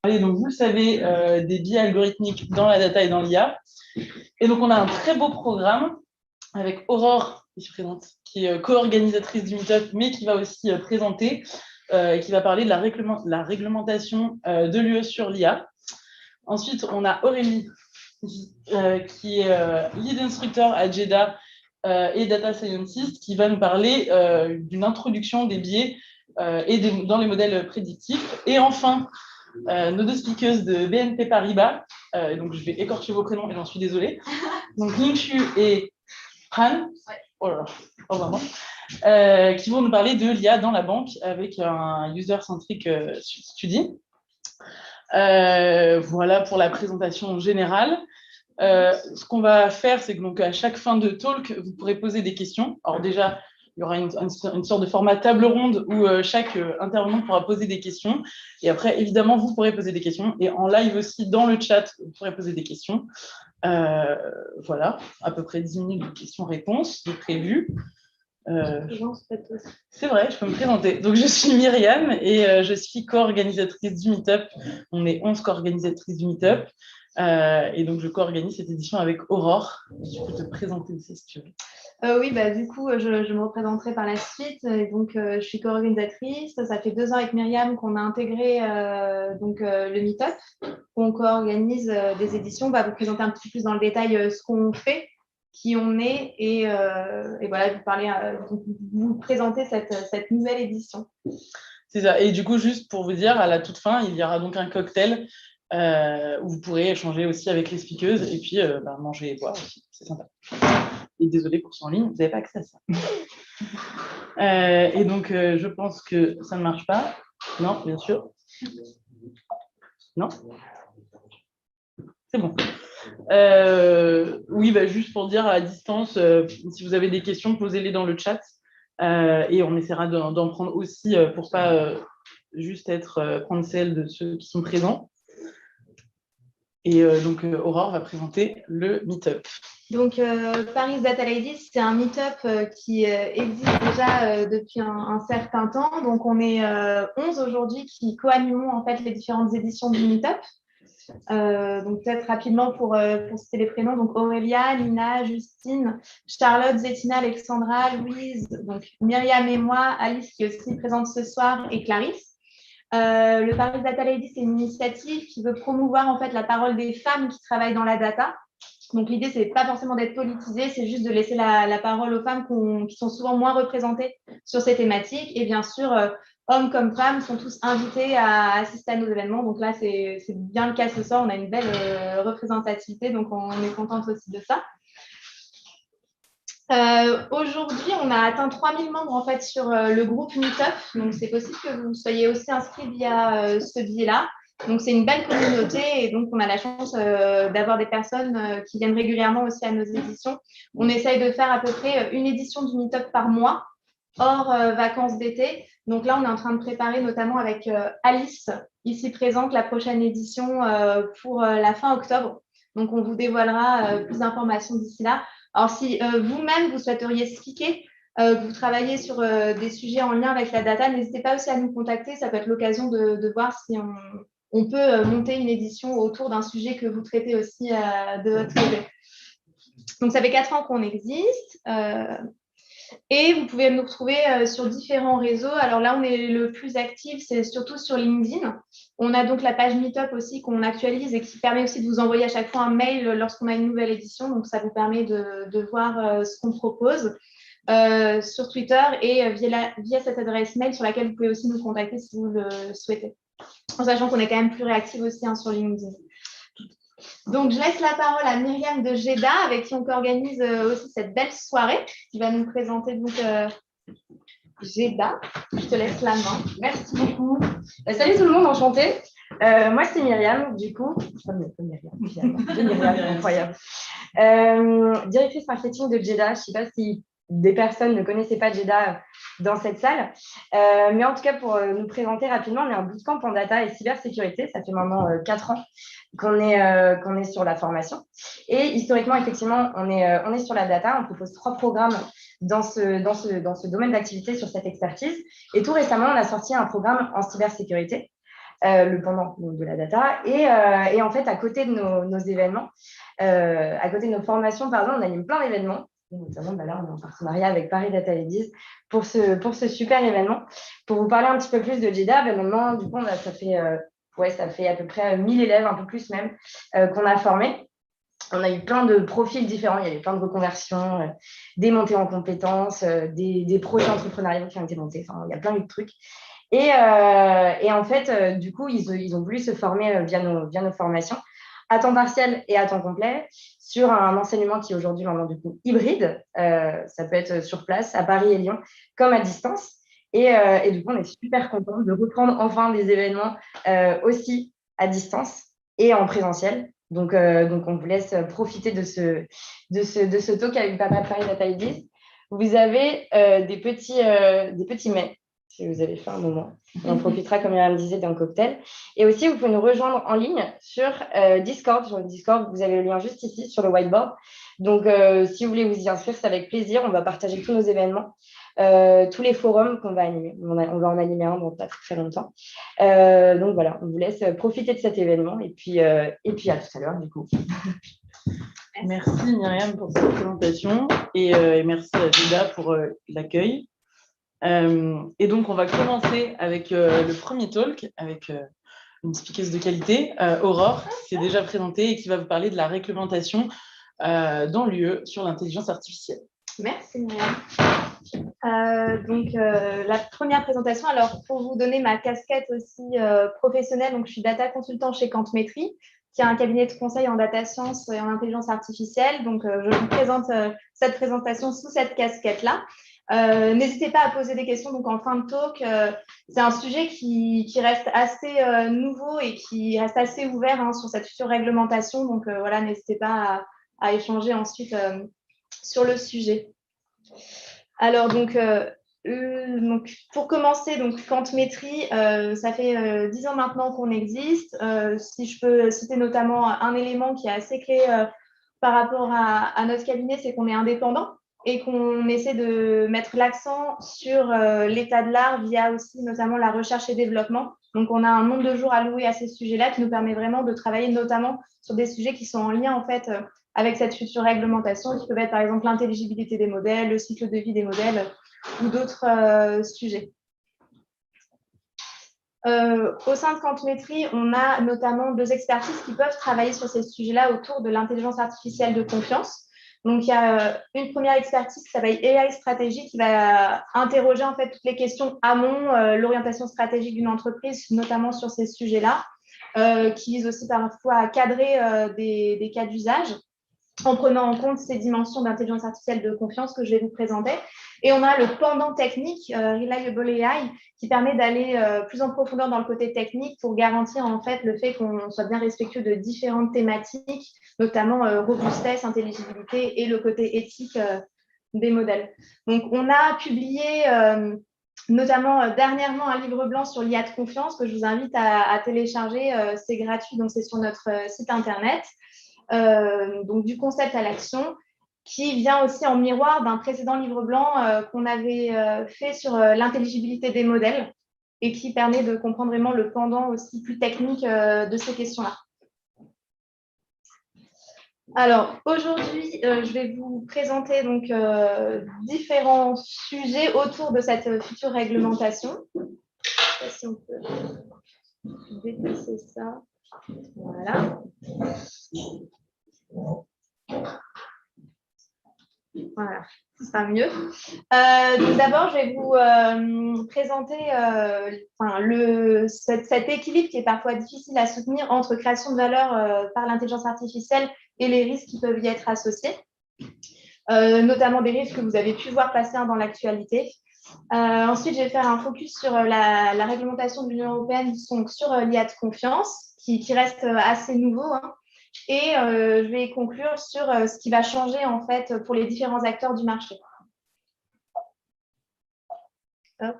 parler, donc vous le savez, des biais algorithmiques dans la data et dans l'IA. Et donc, on a un très beau programme avec Aurore, qui est co-organisatrice du Meetup, mais qui va aussi présenter et qui va parler de la réglementation de l'UE sur l'IA. Ensuite, on a Aurélie, qui est lead instructor à JEDA et data scientist, qui va nous parler d'une introduction des biais dans les modèles prédictifs. Et enfin, nos deux speakers de BNP Paribas, donc je vais écorcher vos prénoms et j'en suis désolée. Donc Lingshu et Han, oh là là, oh vraiment, qui vont nous parler de l'IA dans la banque avec un user-centric study. Voilà pour la présentation générale. Ce qu'on va faire, c'est que donc, à chaque fin de talk, vous pourrez poser des questions. Alors déjà, il y aura une sorte de format table ronde où chaque intervenant pourra poser des questions. Et après, évidemment, vous pourrez poser des questions. Et en live aussi, dans le chat, vous pourrez poser des questions. Voilà, à peu près 10 minutes de questions-réponses de prévues. C'est vrai, je peux me présenter. Donc, je suis Myriam et je suis co-organisatrice du Meetup. On est 11 co-organisatrices du Meetup. Et donc, je co-organise cette édition avec Aurore. Tu peux te présenter aussi si tu veux. Oui, bah, du coup, je me représenterai par la suite. Et donc, je suis co-organisatrice. Ça fait 2 ans avec Myriam qu'on a intégré le Meetup. On co-organise des éditions. On va vous présenter un petit peu plus dans le détail ce qu'on fait, qui on est et voilà, vous présenter cette nouvelle édition. C'est ça. Et du coup, juste pour vous dire, à la toute fin, il y aura donc un cocktail où vous pourrez échanger aussi avec les speakers et puis manger et boire aussi. C'est sympa. Et désolé pour ceux en ligne, vous n'avez pas accès à ça. Et donc, je pense que ça ne marche pas. Non, bien sûr. Non ? C'est bon. Oui, juste pour dire à distance, si vous avez des questions, posez-les dans le chat. Et on essaiera d'en prendre aussi pour ne pas juste prendre celle de ceux qui sont présents. Et donc, Aurore va présenter le Meetup. Donc, Paris Data Ladies, c'est un Meetup qui existe déjà depuis un certain temps. Donc, on est 11 aujourd'hui qui co-animons en fait les différentes éditions du Meetup. Donc, peut-être rapidement pour citer les prénoms. Donc, Aurélia, Nina, Justine, Charlotte, Zettina, Alexandra, Louise, donc Myriam et moi, Alice qui est aussi présente ce soir et Clarisse. Le Paris Data Ladies, c'est une initiative qui veut promouvoir en fait la parole des femmes qui travaillent dans la data. Donc, l'idée, c'est pas forcément d'être politisé, c'est juste de laisser la parole aux femmes qui sont souvent moins représentées sur ces thématiques. Et bien sûr, hommes comme femmes sont tous invités à assister à nos événements. Donc là, c'est bien le cas ce soir. On a une belle représentativité, donc on est contente aussi de ça. Aujourd'hui, on a atteint 3000 membres en fait sur le groupe Meetup. Donc, c'est possible que vous soyez aussi inscrits via ce biais-là. Donc, c'est une belle communauté et donc, on a la chance d'avoir des personnes qui viennent régulièrement aussi à nos éditions. On essaye de faire à peu près une édition du Meetup par mois, hors vacances d'été. Donc là, on est en train de préparer notamment avec Alice, ici présente, la prochaine édition pour la fin octobre. Donc, on vous dévoilera plus d'informations d'ici là. Alors, si vous-même, vous souhaiteriez speaker, que vous travaillez sur des sujets en lien avec la data, n'hésitez pas aussi à nous contacter. Ça peut être l'occasion de voir si on peut monter une édition autour d'un sujet que vous traitez aussi de votre côté. Donc, ça fait 4 ans qu'on existe. Et vous pouvez nous retrouver sur différents réseaux. Alors là, on est le plus actif, c'est surtout sur LinkedIn. On a donc la page Meetup aussi qu'on actualise et qui permet aussi de vous envoyer à chaque fois un mail lorsqu'on a une nouvelle édition. Donc, ça vous permet de voir ce qu'on propose sur Twitter et via cette adresse mail sur laquelle vous pouvez aussi nous contacter si vous le souhaitez. En sachant qu'on est quand même plus réactif aussi sur LinkedIn. Donc, je laisse la parole à Myriam de JEDA, avec qui on organise aussi cette belle soirée, qui va nous présenter donc JEDA. Je te laisse la main. Merci beaucoup. Salut tout le monde, enchantée. Moi, c'est Myriam, du coup. Myriam, incroyable. Directrice marketing de JEDA. Je ne sais pas si des personnes ne connaissaient pas JEDA dans cette salle. Mais en tout cas, pour nous présenter rapidement, on est un bootcamp en data et cybersécurité. Ça fait maintenant 4 ans qu'on est sur la formation. Et historiquement, effectivement, on est sur la data. On propose 3 programmes dans ce domaine d'activité sur cette expertise. Et tout récemment, on a sorti un programme en cybersécurité. le pendant donc, de la data. Et en fait, à côté de nos événements, à côté de nos formations, pardon, on anime plein d'événements. Notamment, là, on est en partenariat avec Paris Data Ladies pour ce super événement. Pour vous parler un petit peu plus de JEDA, maintenant, du coup, ça fait à peu près 1000 élèves, un peu plus même, qu'on a formés. On a eu plein de profils différents. Il y avait plein de reconversions, des montées en compétences, des projets entrepreneuriaux qui ont été montés. Enfin, il y a plein de trucs. Et en fait, du coup, ils ont voulu se former via nos formations à temps partiel et à temps complet sur un enseignement qui est aujourd'hui maintenant du coup hybride. Ça peut être sur place à Paris et Lyon comme à distance. Et du coup, on est super contents de reprendre enfin des événements aussi à distance et en présentiel. Donc, on vous laisse profiter de ce talk avec Papa Paris Data Ladies. Vous avez des petits mets si vous avez fait un moment. On profitera, comme Myriam disait, d'un cocktail. Et aussi, vous pouvez nous rejoindre en ligne sur Discord. Sur le Discord, vous avez le lien juste ici sur le whiteboard. Donc, si vous voulez vous y inscrire, c'est avec plaisir. On va partager tous nos événements, tous les forums qu'on va animer. On va en animer un dans pas très longtemps. Donc, voilà, on vous laisse profiter de cet événement. Et puis à tout à l'heure, du coup. Merci Myriam pour cette présentation et merci à Jeda pour l'accueil. Et donc, on va commencer avec le premier talk avec une speakeuse de qualité, Aurore, qui s'est déjà présentée et qui va vous parler de la réglementation dans l'UE sur l'intelligence artificielle. Merci Myriam. La première présentation, alors pour vous donner ma casquette aussi professionnelle, donc je suis data consultant chez Quantmetry, qui est un cabinet de conseil en data science et en intelligence artificielle. Donc, je vous présente cette présentation sous cette casquette-là. N'hésitez pas à poser des questions donc en fin de talk. C'est un sujet qui reste assez nouveau et qui reste assez ouvert sur cette future réglementation. Donc, voilà, n'hésitez pas à échanger ensuite sur le sujet. Alors, donc pour commencer, donc Quantmetry, ça fait 10 ans maintenant qu'on existe. Si je peux citer notamment un élément qui est assez clé par rapport à notre cabinet, c'est qu'on est indépendant et qu'on essaie de mettre l'accent sur l'état de l'art via aussi notamment la recherche et développement. Donc, on a un nombre de jours alloués à ces sujets-là qui nous permet vraiment de travailler notamment sur des sujets qui sont en lien en fait avec cette future réglementation qui peuvent être par exemple l'intelligibilité des modèles, le cycle de vie des modèles ou d'autres sujets. Au sein de Quantmetry, on a notamment 2 expertises qui peuvent travailler sur ces sujets-là autour de l'intelligence artificielle de confiance. Donc, il y a une première expertise qui s'appelle AI Stratégie qui va interroger en fait toutes les questions amont, l'orientation stratégique d'une entreprise, notamment sur ces sujets-là, qui vise aussi parfois à cadrer des cas d'usage en prenant en compte ces dimensions d'intelligence artificielle de confiance que je vais vous présenter. Et on a le pendant technique, Reliable AI, qui permet d'aller plus en profondeur dans le côté technique pour garantir en fait le fait qu'on soit bien respectueux de différentes thématiques, notamment robustesse, intelligibilité et le côté éthique des modèles. Donc, on a publié notamment dernièrement un livre blanc sur l'IA de confiance que je vous invite à télécharger. C'est gratuit, donc c'est sur notre site internet. Donc du concept à l'action, qui vient aussi en miroir d'un précédent livre blanc qu'on avait fait sur l'intelligibilité des modèles et qui permet de comprendre vraiment le pendant aussi plus technique de ces questions-là. Alors aujourd'hui, je vais vous présenter donc différents sujets autour de cette future réglementation. Je ne sais pas si on peut déplacer ça. Voilà. Voilà, ce sera mieux. Donc d'abord, je vais vous présenter cet équilibre qui est parfois difficile à soutenir entre création de valeur par l'intelligence artificielle et les risques qui peuvent y être associés, notamment des risques que vous avez pu voir passer dans l'actualité. Ensuite, je vais faire un focus sur la réglementation de l'Union européenne sur l'IA de confiance, qui reste assez nouveau, et je vais conclure sur ce qui va changer en fait pour les différents acteurs du marché. Hop.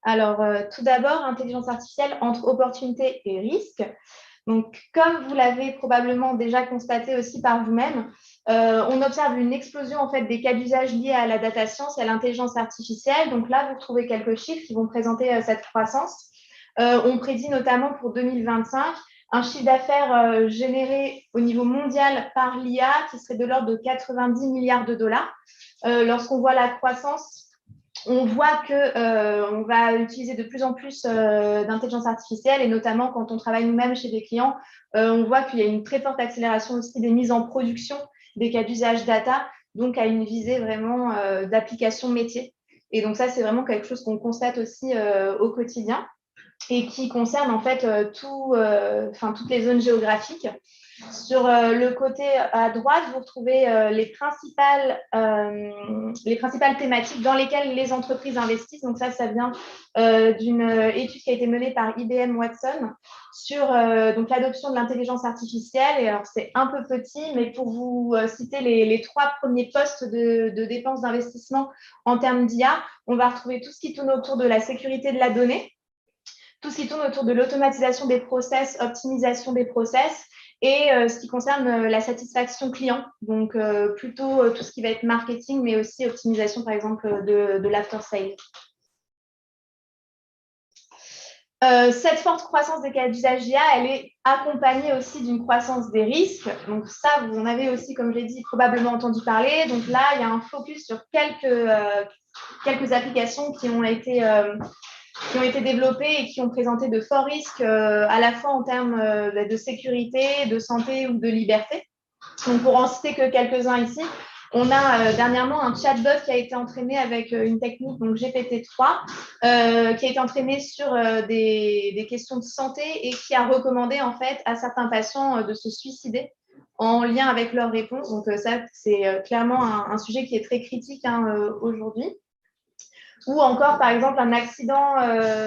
Alors, tout d'abord, intelligence artificielle entre opportunités et risques. Donc, comme vous l'avez probablement déjà constaté aussi par vous-même, on observe une explosion en fait des cas d'usage liés à la data science et à l'intelligence artificielle. Donc là, vous trouvez quelques chiffres qui vont présenter cette croissance. On prédit notamment pour 2025 un chiffre d'affaires généré au niveau mondial par l'IA qui serait de l'ordre de 90 milliards de dollars. Lorsqu'on voit la croissance, on voit qu'on va utiliser de plus en plus d'intelligence artificielle et notamment quand on travaille nous-mêmes chez des clients, on voit qu'il y a une très forte accélération aussi des mises en production des cas d'usage data, donc à une visée vraiment d'application métier. Et donc ça, c'est vraiment quelque chose qu'on constate aussi au quotidien et qui concerne en fait toutes les zones géographiques. Sur le côté à droite, vous retrouvez les principales thématiques dans lesquelles les entreprises investissent. Donc ça vient d'une étude qui a été menée par IBM Watson sur donc l'adoption de l'intelligence artificielle. Et alors c'est un peu petit, mais pour vous citer les 3 premiers postes de dépenses d'investissement en termes d'IA, on va retrouver tout ce qui tourne autour de la sécurité de la donnée, tout ce qui tourne autour de l'automatisation des process, optimisation des process, et ce qui concerne la satisfaction client, donc plutôt tout ce qui va être marketing, mais aussi optimisation, par exemple, de l'after-sale. Cette forte croissance des cas d'usage IA, elle est accompagnée aussi d'une croissance des risques. Donc ça, vous en avez aussi, comme je l'ai dit, probablement entendu parler. Donc là, il y a un focus sur quelques applications qui ont été développées et qui ont présenté de forts risques à la fois en termes de sécurité, de santé ou de liberté. Donc, pour en citer que quelques-uns ici, on a dernièrement un chatbot qui a été entraîné avec une technique, donc GPT-3, qui a été entraîné sur des questions de santé et qui a recommandé en fait à certains patients de se suicider en lien avec leurs réponses. Donc, ça, c'est clairement un sujet qui est très critique aujourd'hui. Ou encore, par exemple, un accident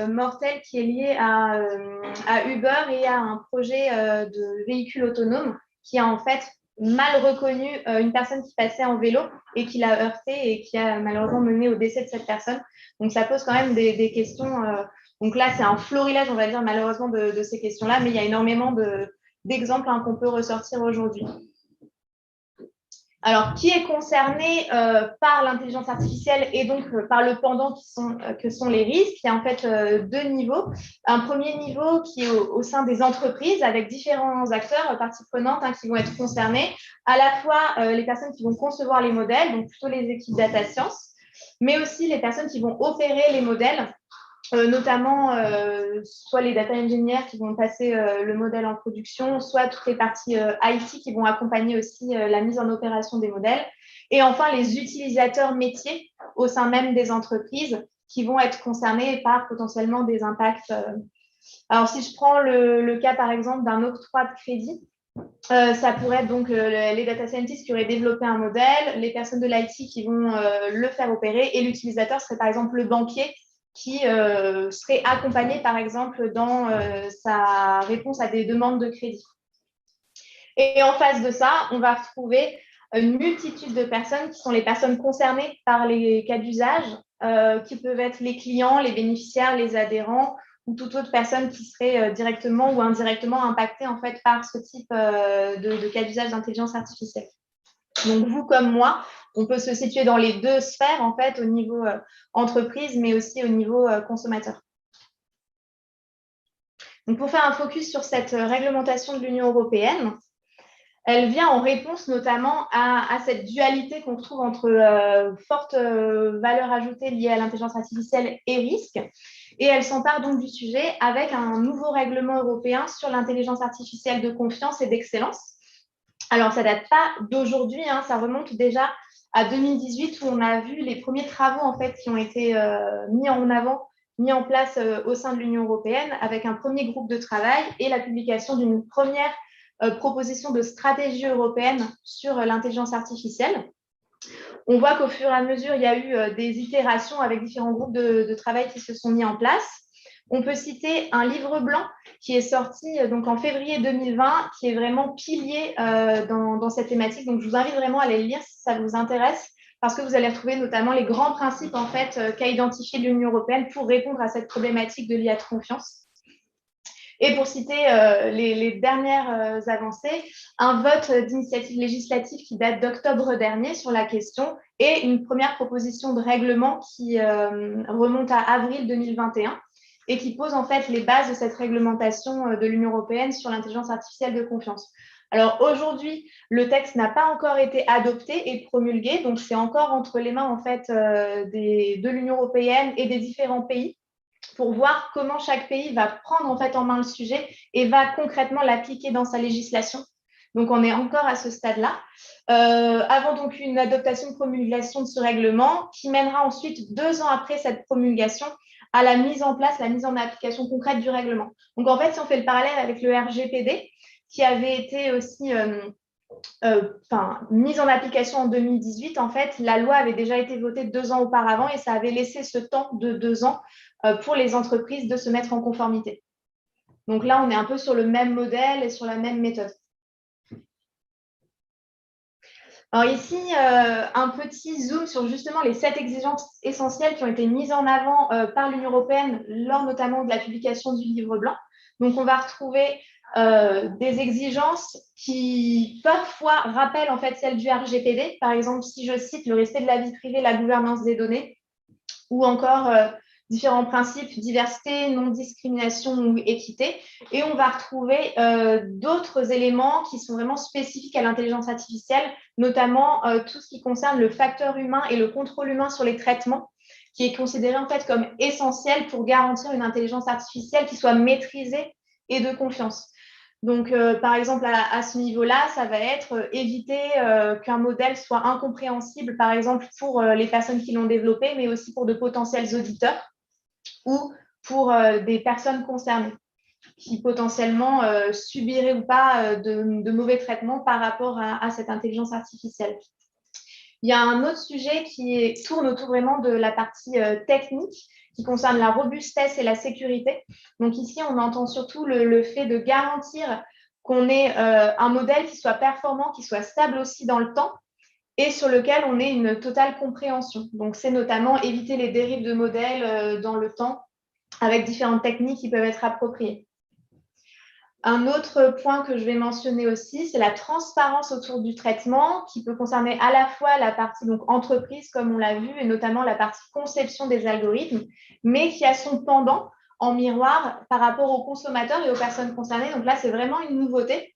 mortel qui est lié à Uber et à un projet de véhicule autonome qui a en fait mal reconnu une personne qui passait en vélo et qui l'a heurté et qui a malheureusement mené au décès de cette personne. Donc, ça pose quand même des questions. Donc là, c'est un florilège, on va dire, malheureusement, de ces questions-là, mais il y a énormément d'exemples qu'on peut ressortir aujourd'hui. Alors, qui est concerné par l'intelligence artificielle et donc par le pendant que sont les risques? Il y a en fait 2 niveaux. Un premier niveau qui est au sein des entreprises avec différents acteurs, parties prenantes qui vont être concernés, à la fois les personnes qui vont concevoir les modèles, donc plutôt les équipes data science, mais aussi les personnes qui vont opérer les modèles, notamment soit les data engineers qui vont passer le modèle en production, soit toutes les parties IT qui vont accompagner aussi la mise en opération des modèles, et enfin les utilisateurs métiers au sein même des entreprises qui vont être concernés par potentiellement des impacts. Alors si je prends le cas par exemple d'un octroi de crédit, ça pourrait être donc les data scientists qui auraient développé un modèle, les personnes de l'IT qui vont le faire opérer, et l'utilisateur serait par exemple le banquier qui serait accompagné, par exemple, dans sa réponse à des demandes de crédit. Et en face de ça, on va retrouver une multitude de personnes qui sont les personnes concernées par les cas d'usage, qui peuvent être les clients, les bénéficiaires, les adhérents, ou toute autre personne qui serait directement ou indirectement impactée en fait, par ce type de cas d'usage d'intelligence artificielle. Donc, vous comme moi, on peut se situer dans les 2 sphères, en fait, au niveau entreprise, mais aussi au niveau consommateur. Donc, pour faire un focus sur cette réglementation de l'Union européenne, elle vient en réponse notamment à cette dualité qu'on retrouve entre forte valeur ajoutée liée à l'intelligence artificielle et risque. Et elle s'empare donc du sujet avec un nouveau règlement européen sur l'intelligence artificielle de confiance et d'excellence. Alors, ça ne date pas d'aujourd'hui, ça remonte déjà à 2018 où on a vu les premiers travaux en fait, qui ont été mis en place au sein de l'Union européenne avec un premier groupe de travail et la publication d'une première proposition de stratégie européenne sur l'intelligence artificielle. On voit qu'au fur et à mesure, il y a eu des itérations avec différents groupes de travail qui se sont mis en place. On peut citer un livre blanc qui est sorti donc en février 2020, qui est vraiment pilier dans cette thématique. Donc, je vous invite vraiment à aller le lire si ça vous intéresse, parce que vous allez retrouver notamment les grands principes en fait, qu'a identifié l'Union européenne pour répondre à cette problématique de l'IA de confiance. Et pour citer les dernières avancées, un vote d'initiative législative qui date d'octobre dernier sur la question et une première proposition de règlement qui remonte à avril 2021 et qui pose en fait les bases de cette réglementation de l'Union européenne sur l'intelligence artificielle de confiance. Alors aujourd'hui, le texte n'a pas encore été adopté et promulgué, donc c'est encore entre les mains en fait de l'Union européenne et des différents pays pour voir comment chaque pays va prendre en fait en main le sujet et va concrètement l'appliquer dans sa législation. Donc, on est encore à ce stade-là. Avant donc une adoption de promulgation de ce règlement qui mènera ensuite 2 ans après cette promulgation à la mise en place, la mise en application concrète du règlement. Donc, en fait, si on fait le parallèle avec le RGPD, qui avait été aussi mise en application en 2018, en fait, la loi avait déjà été votée 2 ans auparavant et ça avait laissé ce temps de 2 ans pour les entreprises de se mettre en conformité. Donc là, on est un peu sur le même modèle et sur la même méthode. Alors ici, un petit zoom sur justement les 7 exigences essentielles qui ont été mises en avant par l'Union européenne lors notamment de la publication du livre blanc. Donc, on va retrouver des exigences qui parfois rappellent en fait celles du RGPD. Par exemple, si je cite le respect de la vie privée, la gouvernance des données, ou encore différents principes, diversité, non-discrimination ou équité. Et on va retrouver d'autres éléments qui sont vraiment spécifiques à l'intelligence artificielle, notamment tout ce qui concerne le facteur humain et le contrôle humain sur les traitements, qui est considéré en fait comme essentiel pour garantir une intelligence artificielle qui soit maîtrisée et de confiance. Donc, par exemple, à ce niveau-là, ça va être éviter qu'un modèle soit incompréhensible, par exemple, pour les personnes qui l'ont développé, mais aussi pour de potentiels auditeurs ou pour des personnes concernées qui potentiellement subiraient ou pas de mauvais traitements par rapport à cette intelligence artificielle. Il y a un autre sujet qui tourne autour vraiment de la partie technique, qui concerne la robustesse et la sécurité. Donc ici, on entend surtout le fait de garantir qu'on ait un modèle qui soit performant, qui soit stable aussi dans le temps et sur lequel on ait une totale compréhension. Donc c'est notamment éviter les dérives de modèles dans le temps avec différentes techniques qui peuvent être appropriées. Un autre point que je vais mentionner aussi, c'est la transparence autour du traitement qui peut concerner à la fois la partie donc, entreprise, comme on l'a vu, et notamment la partie conception des algorithmes, mais qui a son pendant en miroir par rapport aux consommateurs et aux personnes concernées. Donc là, c'est vraiment une nouveauté.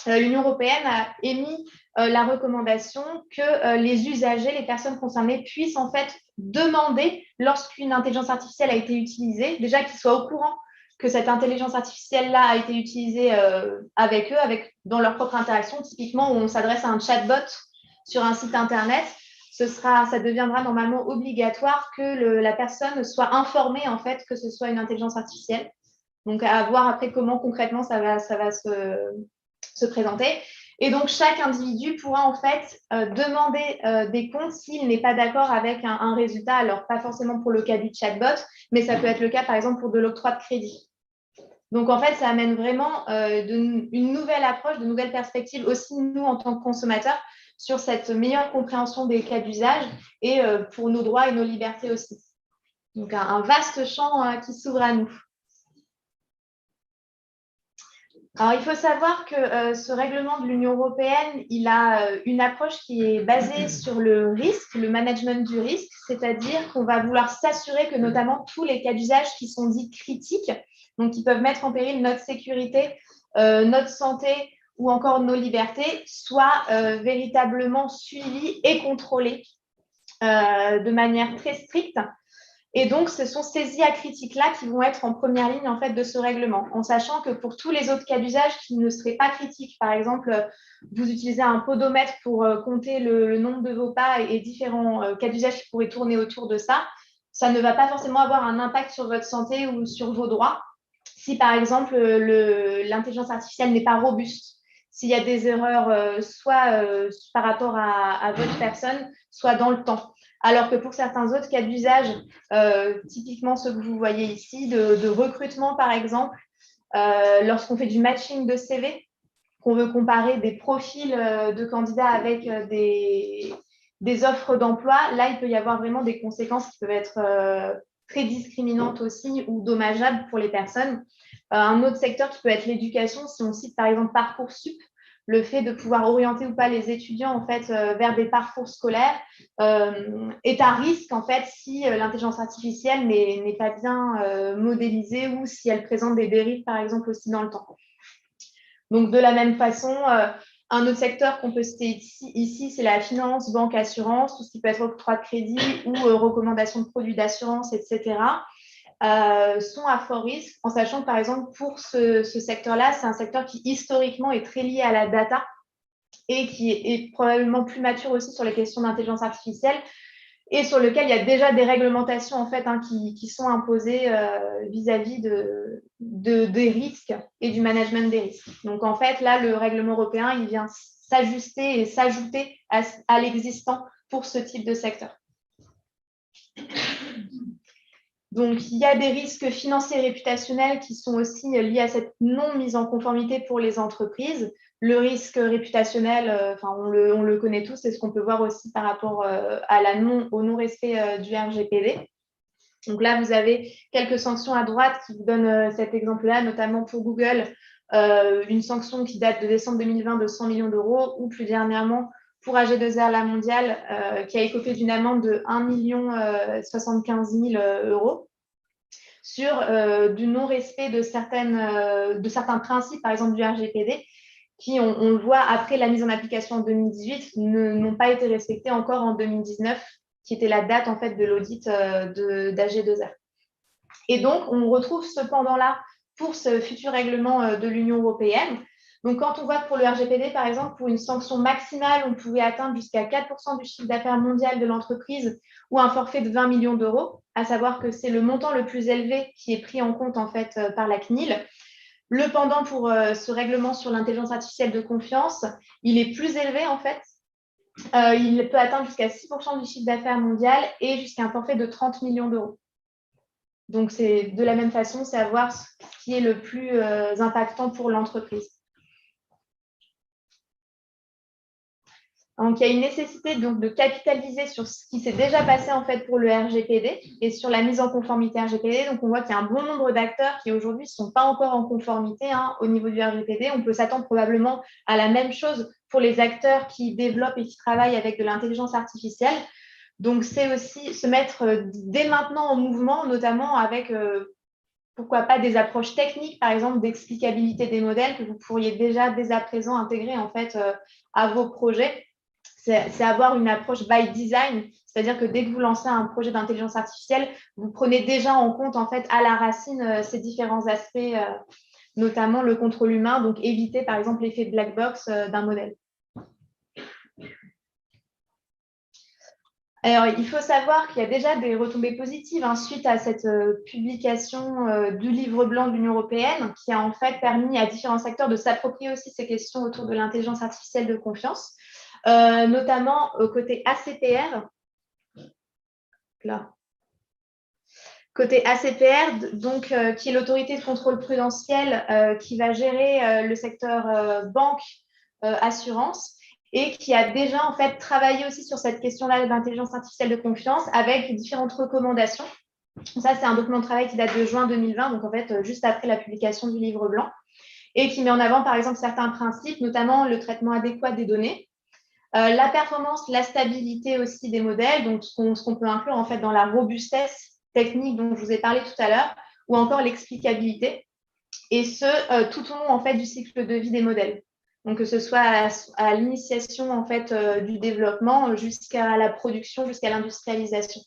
L'Union européenne a émis la recommandation que les usagers, les personnes concernées, puissent en fait demander, lorsqu'une intelligence artificielle a été utilisée, déjà qu'ils soient au courant que cette intelligence artificielle-là a été utilisée avec eux, dans leur propre interaction. Typiquement, où on s'adresse à un chatbot sur un site Internet, ça deviendra normalement obligatoire que la personne soit informée en fait que ce soit une intelligence artificielle. Donc, à voir après comment concrètement ça va se présenter. Et donc, chaque individu pourra en fait demander des comptes s'il n'est pas d'accord avec un résultat. Alors, pas forcément pour le cas du chatbot, mais ça peut être le cas, par exemple, pour de l'octroi de crédit. Donc, en fait, ça amène vraiment une nouvelle approche, de nouvelles perspectives aussi, nous, en tant que consommateurs, sur cette meilleure compréhension des cas d'usage et pour nos droits et nos libertés aussi. Donc, un vaste champ qui s'ouvre à nous. Alors, il faut savoir que ce règlement de l'Union européenne, il a une approche qui est basée sur le risque, le management du risque, c'est-à-dire qu'on va vouloir s'assurer que notamment tous les cas d'usage qui sont dits critiques, donc qui peuvent mettre en péril notre sécurité, notre santé ou encore nos libertés, soient véritablement suivis et contrôlés de manière très stricte. Et donc, ce sont ces IA critiques-là qui vont être en première ligne en fait, de ce règlement, en sachant que pour tous les autres cas d'usage qui ne seraient pas critiques, par exemple, vous utilisez un podomètre pour compter le nombre de vos pas et différents cas d'usage qui pourraient tourner autour de ça, ça ne va pas forcément avoir un impact sur votre santé ou sur vos droits. Si, par exemple, l'intelligence artificielle n'est pas robuste, s'il y a des erreurs soit par rapport à votre personne, soit dans le temps. Alors que pour certains autres cas d'usage, typiquement ceux que vous voyez ici, de recrutement par exemple, lorsqu'on fait du matching de CV, qu'on veut comparer des profils de candidats avec des offres d'emploi, là, il peut y avoir vraiment des conséquences qui peuvent être très discriminantes aussi ou dommageables pour les personnes. Un autre secteur qui peut être l'éducation, si on cite par exemple Parcoursup, le fait de pouvoir orienter ou pas les étudiants en fait, vers des parcours scolaires est à risque en fait, si l'intelligence artificielle n'est pas bien modélisée ou si elle présente des dérives, par exemple, aussi dans le temps. Donc, de la même façon, un autre secteur qu'on peut citer ici, c'est la finance, banque, assurance, tout ce qui peut être octroi de crédit ou recommandation de produits d'assurance, etc., sont à fort risque, en sachant que, par exemple, pour ce secteur-là, c'est un secteur qui, historiquement, est très lié à la data et qui est probablement plus mature aussi sur les questions d'intelligence artificielle et sur lequel il y a déjà des réglementations en fait, qui sont imposées vis-à-vis des risques et du management des risques. Donc en fait, là, le règlement européen, il vient s'ajuster et s'ajouter à l'existant pour ce type de secteur. Donc, il y a des risques financiers et réputationnels qui sont aussi liés à cette non-mise en conformité pour les entreprises. Le risque réputationnel, on le connaît tous, c'est ce qu'on peut voir aussi par rapport au non-respect du RGPD. Donc là, vous avez quelques sanctions à droite qui vous donnent cet exemple-là, notamment pour Google, une sanction qui date de décembre 2020 de 100 millions d'euros, ou plus dernièrement pour AG2R La Mondiale, qui a écopé d'une amende de 1 75 000 euros sur du non-respect de certains principes, par exemple du RGPD, qui, on le voit, après la mise en application en 2018, n'ont pas été respectés encore en 2019, qui était la date en fait de l'audit d'AG2R. Et donc, on retrouve ce pendant-là pour ce futur règlement de l'Union européenne. Donc, quand on voit que pour le RGPD, par exemple, pour une sanction maximale, on pouvait atteindre jusqu'à 4% du chiffre d'affaires mondial de l'entreprise ou un forfait de 20 millions d'euros, à savoir que c'est le montant le plus élevé qui est pris en compte en fait par la CNIL. Le pendant pour ce règlement sur l'intelligence artificielle de confiance, il est plus élevé en fait. Il peut atteindre jusqu'à 6% du chiffre d'affaires mondial et jusqu'à un forfait de 30 millions d'euros. Donc, c'est de la même façon, c'est à voir ce qui est le plus impactant pour l'entreprise. Donc, il y a une nécessité donc, de capitaliser sur ce qui s'est déjà passé en fait pour le RGPD et sur la mise en conformité RGPD. Donc, on voit qu'il y a un bon nombre d'acteurs qui aujourd'hui ne sont pas encore en conformité au niveau du RGPD. On peut s'attendre probablement à la même chose pour les acteurs qui développent et qui travaillent avec de l'intelligence artificielle. Donc, c'est aussi se mettre dès maintenant en mouvement, notamment avec, pourquoi pas, des approches techniques, par exemple, d'explicabilité des modèles que vous pourriez déjà, dès à présent, intégrer en fait à vos projets. C'est avoir une approche by design, c'est-à-dire que dès que vous lancez un projet d'intelligence artificielle, vous prenez déjà en compte en fait à la racine ces différents aspects, notamment le contrôle humain, donc éviter par exemple l'effet black box d'un modèle. Alors, il faut savoir qu'il y a déjà des retombées positives suite à cette publication du livre blanc de l'Union européenne qui a en fait permis à différents secteurs de s'approprier aussi ces questions autour de l'intelligence artificielle de confiance. Notamment au côté ACPR. Là. Côté ACPR, donc, qui est l'autorité de contrôle prudentiel qui va gérer le secteur banque, assurance, et qui a déjà en fait travaillé aussi sur cette question-là d'intelligence artificielle de confiance avec différentes recommandations. Ça, c'est un document de travail qui date de juin 2020, donc en fait juste après la publication du livre blanc, et qui met en avant par exemple certains principes, notamment le traitement adéquat des données. La performance, la stabilité aussi des modèles, donc ce qu'on peut inclure en fait dans la robustesse technique dont je vous ai parlé tout à l'heure, ou encore l'explicabilité, et ce tout au long en fait du cycle de vie des modèles. Donc que ce soit à l'initiation en fait du développement jusqu'à la production, jusqu'à l'industrialisation.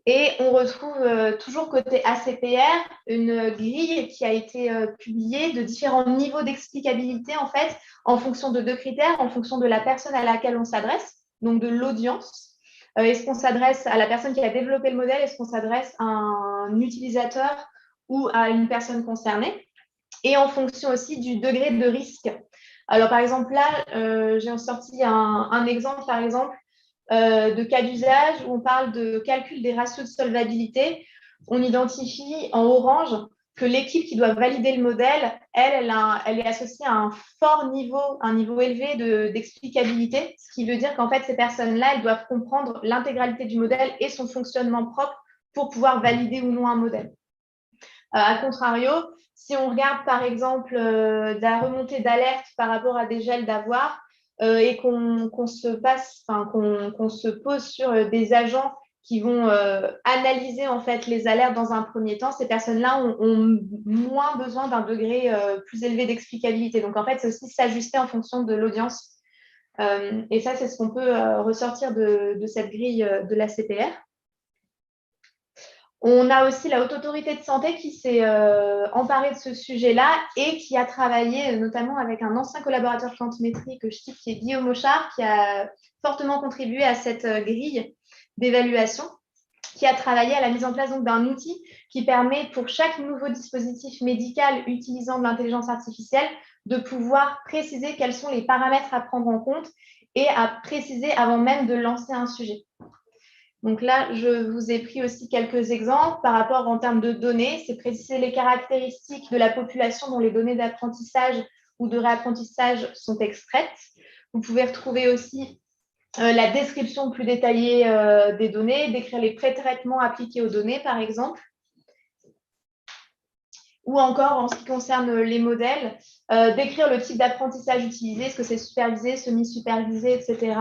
Et on retrouve toujours côté ACPR une grille qui a été publiée de différents niveaux d'explicabilité en fait, en fonction de deux critères, en fonction de la personne à laquelle on s'adresse, donc de l'audience. Est-ce qu'on s'adresse à la personne qui a développé le modèle? Est-ce qu'on s'adresse à un utilisateur ou à une personne concernée? Et en fonction aussi du degré de risque. Alors par exemple là, j'ai sorti un exemple par exemple de cas d'usage où on parle de calcul des ratios de solvabilité. On identifie en orange que l'équipe qui doit valider le modèle, elle est associée à un fort niveau, un niveau élevé d'explicabilité, ce qui veut dire qu'en fait, ces personnes-là, elles doivent comprendre l'intégralité du modèle et son fonctionnement propre pour pouvoir valider ou non un modèle. A contrario, si on regarde par exemple la remontée d'alerte par rapport à des gels d'avoir et qu'on se pose sur des agents qui vont analyser en fait les alertes dans un premier temps, ces personnes-là ont moins besoin d'un degré plus élevé d'explicabilité. Donc en fait, c'est aussi s'ajuster en fonction de l'audience. Et ça, c'est ce qu'on peut ressortir de cette grille de la CPR. On a aussi la Haute Autorité de Santé qui s'est emparée de ce sujet-là et qui a travaillé notamment avec un ancien collaborateur quantimétrie que je cite, qui est Guillaume Auchard, qui a fortement contribué à cette grille d'évaluation, qui a travaillé à la mise en place d'un outil qui permet pour chaque nouveau dispositif médical utilisant de l'intelligence artificielle de pouvoir préciser quels sont les paramètres à prendre en compte et à préciser avant même de lancer un sujet. Donc là, je vous ai pris aussi quelques exemples par rapport en termes de données. C'est préciser les caractéristiques de la population dont les données d'apprentissage ou de réapprentissage sont extraites. Vous pouvez retrouver aussi la description plus détaillée des données, décrire les pré-traitements appliqués aux données, par exemple. Ou encore, en ce qui concerne les modèles, décrire le type d'apprentissage utilisé, est-ce que c'est supervisé, semi-supervisé, etc.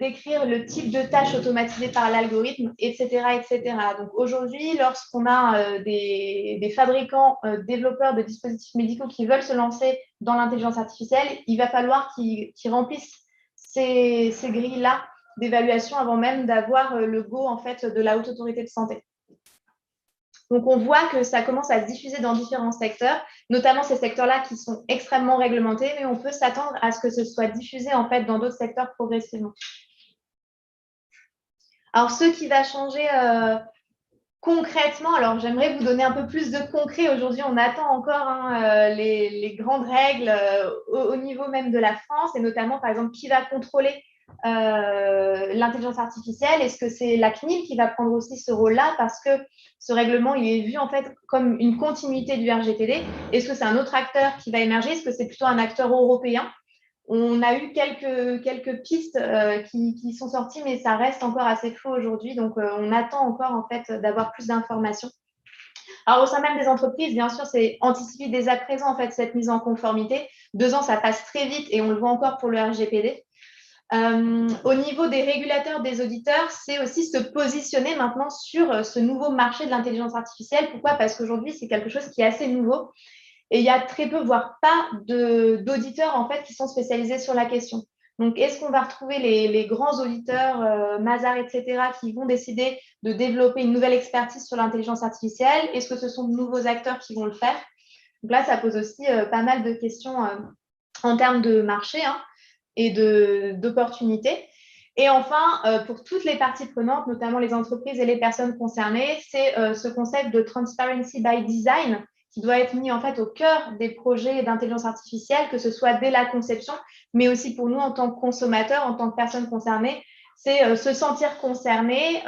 Décrire le type de tâches automatisées par l'algorithme, etc., etc. Donc aujourd'hui, lorsqu'on a des fabricants, développeurs de dispositifs médicaux qui veulent se lancer dans l'intelligence artificielle, il va falloir qu'ils remplissent ces grilles-là d'évaluation avant même d'avoir le go en fait, de la Haute Autorité de Santé. Donc, on voit que ça commence à se diffuser dans différents secteurs, notamment ces secteurs-là qui sont extrêmement réglementés, mais on peut s'attendre à ce que ce soit diffusé en fait dans d'autres secteurs progressivement. Alors, ce qui va changer concrètement, alors j'aimerais vous donner un peu plus de concret. Aujourd'hui, on attend encore les grandes règles au niveau même de la France, et notamment, par exemple, qui va contrôler l'intelligence artificielle. Est-ce que c'est la CNIL qui va prendre aussi ce rôle-là, parce que ce règlement il est vu en fait comme une continuité du RGPD? Est-ce que c'est un autre acteur qui va émerger? Est-ce que c'est plutôt un acteur européen? On a eu quelques pistes qui sont sorties, mais ça reste encore assez flou aujourd'hui. Donc, on attend encore en fait d'avoir plus d'informations. Alors, au sein même des entreprises, bien sûr, c'est anticiper dès à présent en fait cette mise en conformité. 2 ans, ça passe très vite et on le voit encore pour le RGPD. Au niveau des régulateurs, des auditeurs, c'est aussi se positionner maintenant sur ce nouveau marché de l'intelligence artificielle. Pourquoi? Parce qu'aujourd'hui, c'est quelque chose qui est assez nouveau et il y a très peu, voire pas d'auditeurs en fait, qui sont spécialisés sur la question. Donc, est-ce qu'on va retrouver les grands auditeurs, Mazars, etc., qui vont décider de développer une nouvelle expertise sur l'intelligence artificielle? Est-ce que ce sont de nouveaux acteurs qui vont le faire? Donc là, ça pose aussi pas mal de questions en termes de marché, hein, et d'opportunités. Et enfin, pour toutes les parties prenantes, notamment les entreprises et les personnes concernées, c'est ce concept de transparency by design qui doit être mis en fait au cœur des projets d'intelligence artificielle, que ce soit dès la conception, mais aussi pour nous en tant que consommateurs, en tant que personnes concernées, c'est se sentir concerné,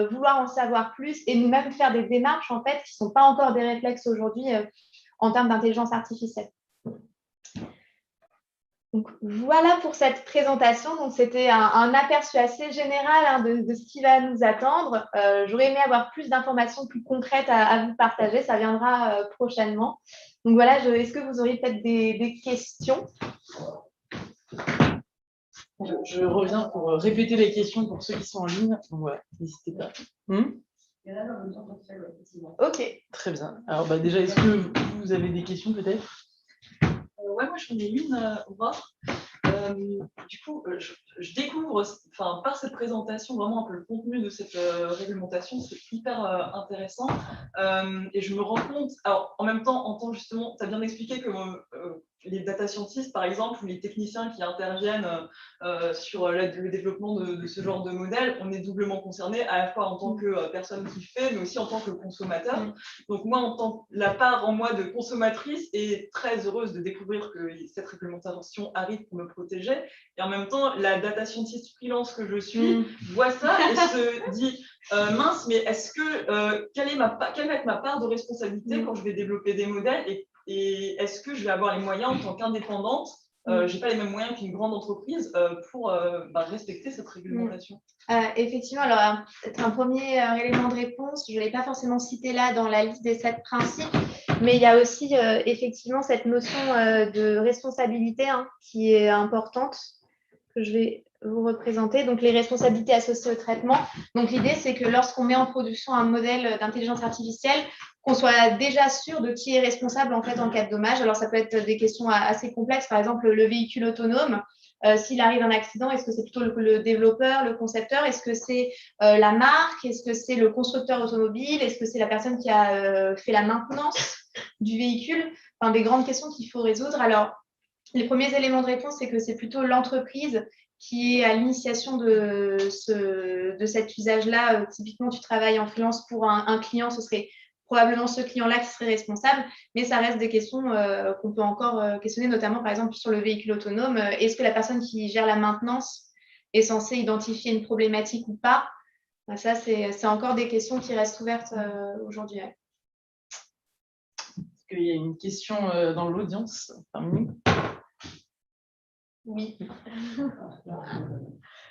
vouloir en savoir plus et nous-mêmes faire des démarches en fait qui ne sont pas encore des réflexes aujourd'hui en termes d'intelligence artificielle. Donc, voilà pour cette présentation. Donc, c'était un aperçu assez général de ce qui va nous attendre. J'aurais aimé avoir plus d'informations plus concrètes à vous partager. Ça viendra prochainement. Donc, voilà, est-ce que vous auriez peut-être des questions? Je reviens pour répéter les questions pour ceux qui sont en ligne. Donc, voilà, n'hésitez pas. Ok. Très bien. Alors, déjà, est-ce que vous avez des questions peut-être? Ouais, moi j'en ai une, Aurore. Du coup, je découvre, par cette présentation, vraiment un peu le contenu de cette réglementation, c'est hyper intéressant. Et je me rends compte, alors en même temps, en tant que justement, tu as bien expliqué que les data scientists, par exemple, ou les techniciens qui interviennent sur le développement de ce genre de modèle, on est doublement concernés, à la fois en tant que personne qui fait, mais aussi en tant que consommateur. Donc moi, la part en moi de consommatrice est très heureuse de découvrir que cette réglementation arrive pour me protéger. Et en même temps, la data scientist freelance que je suis voit ça et se dit mince, mais est-ce que quelle va être ma part de responsabilité quand je vais développer des modèles et est-ce que je vais avoir les moyens en tant qu'indépendante Je n'ai pas les mêmes moyens qu'une grande entreprise pour respecter cette réglementation. Effectivement, alors peut-être un premier élément de réponse, je ne l'ai pas forcément cité là dans la liste des 7 principes, mais il y a aussi effectivement cette notion de responsabilité qui est importante, que je vais vous représenter. Donc, les responsabilités associées au traitement. Donc, l'idée, c'est que lorsqu'on met en production un modèle d'intelligence artificielle, qu'on soit déjà sûr de qui est responsable en fait en cas de dommage. Alors, ça peut être des questions assez complexes. Par exemple, le véhicule autonome, s'il arrive un accident, est-ce que c'est plutôt le développeur, le concepteur? Est-ce que c'est la marque? Est-ce que c'est le constructeur automobile? Est-ce que c'est la personne qui a fait la maintenance du véhicule? Enfin, des grandes questions qu'il faut résoudre. Alors, les premiers éléments de réponse, c'est que c'est plutôt l'entreprise qui est à l'initiation de cet usage-là. Typiquement, tu travailles en freelance pour un client, ce serait probablement ce client-là qui serait responsable, mais ça reste des questions qu'on peut encore questionner, notamment par exemple sur le véhicule autonome. Est-ce que la personne qui gère la maintenance est censée identifier une problématique ou pas? Ça, c'est encore des questions qui restent ouvertes aujourd'hui. Est-ce qu'il y a une question dans l'audience parmi nous? Oui.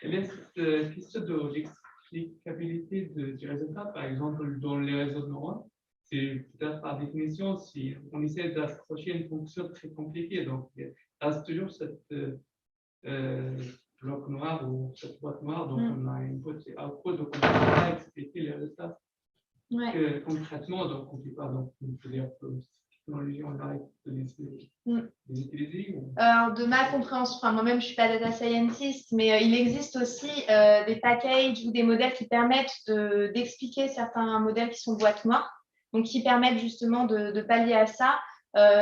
Eh bien, cette question de l'explicabilité du résultat, par exemple, dans les réseaux de neurones, c'est peut-être par définition, si on essaie d'approcher une fonction très compliquée, donc il reste toujours cette bloc noir ou cette boîte noire, donc on a input et output, donc on ne peut pas expliquer les résultats. Ouais. Concrètement, donc on ne peut pas, donc on peut dire que technologie, on arrête de les utiliser Alors, de ma compréhension, moi-même, je ne suis pas data scientist, mais il existe aussi des packages ou des modèles qui permettent d'expliquer certains modèles qui sont boîte noire, donc qui permettent justement de pallier à ça.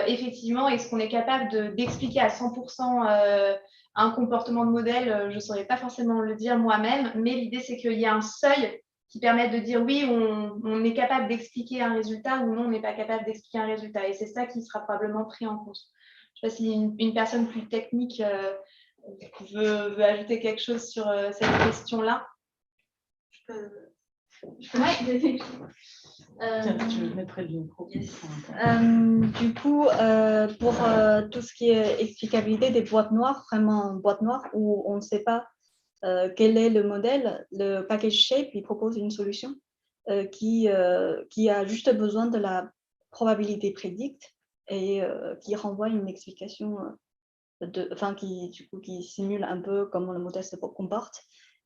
Effectivement, est-ce qu'on est capable d'expliquer à 100% un comportement de modèle? Je ne saurais pas forcément le dire moi-même, mais l'idée, c'est qu'il y a un seuil qui permettent de dire oui, on est capable d'expliquer un résultat ou non, on n'est pas capable d'expliquer un résultat. Et c'est ça qui sera probablement pris en compte. Je ne sais pas si une personne plus technique veut ajouter quelque chose sur cette question-là. Tu veux te mettre près du micro. Du coup, pour tout ce qui est explicabilité des boîtes noires, vraiment boîte noire, où on ne sait pas quel est le modèle, le package shape, il propose une solution qui a juste besoin de la probabilité prédicte et qui renvoie une explication, qui simule un peu comment le modèle se comporte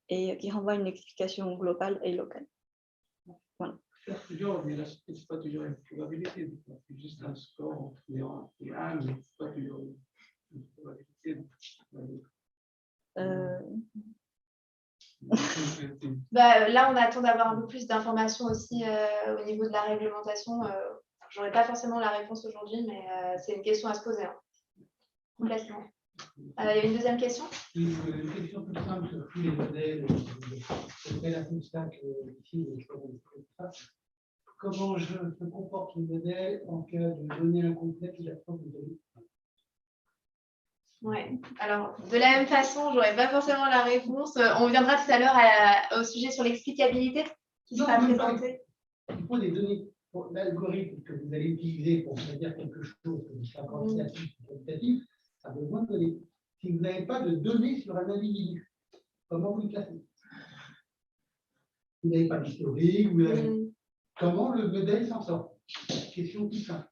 et qui renvoie une explication globale et locale. Voilà. C'est toujours, mais là, ce n'est pas toujours une probabilité. C'est juste un score entre les 1 et 1, mais ce n'est pas toujours une probabilité. Là, on attend d'avoir un peu plus d'informations aussi au niveau de la réglementation. Je n'aurai pas forcément la réponse aujourd'hui, mais c'est une question à se poser. Complètement. Il y a une deuxième question? Une question plus simple sur tous les modèles de la full stack ici. Comment je comporte le modèle en cas de données incomplètes et d'absence de données? Oui, alors de la même façon, je n'aurai pas forcément la réponse. On viendra tout à l'heure au sujet sur l'explicabilité qui sera présenté. Il faut des données. L'algorithme que vous allez utiliser pour dire quelque chose, que ce soit quantitatif ou qualitatif, a besoin de données. Si vous n'avez pas de données sur un individu, comment vous le classez? Vous n'avez pas d'historique, comment le modèle s'en sort? Question tout simple.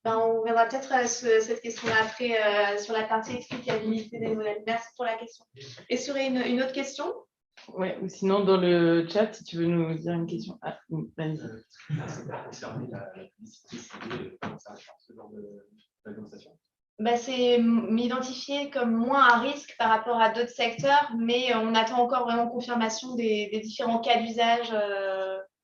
On verra peut-être cette question-là après sur la partie explicabilité des modèles. Merci pour la question. Et sur une autre question? Oui, ou sinon dans le chat, si tu veux nous dire une question. Ah, vas-y. Concerner la publicité ciblée, ce genre de réglementation? C'est m'identifier comme moins à risque par rapport à d'autres secteurs, mais on attend encore vraiment confirmation des différents cas d'usage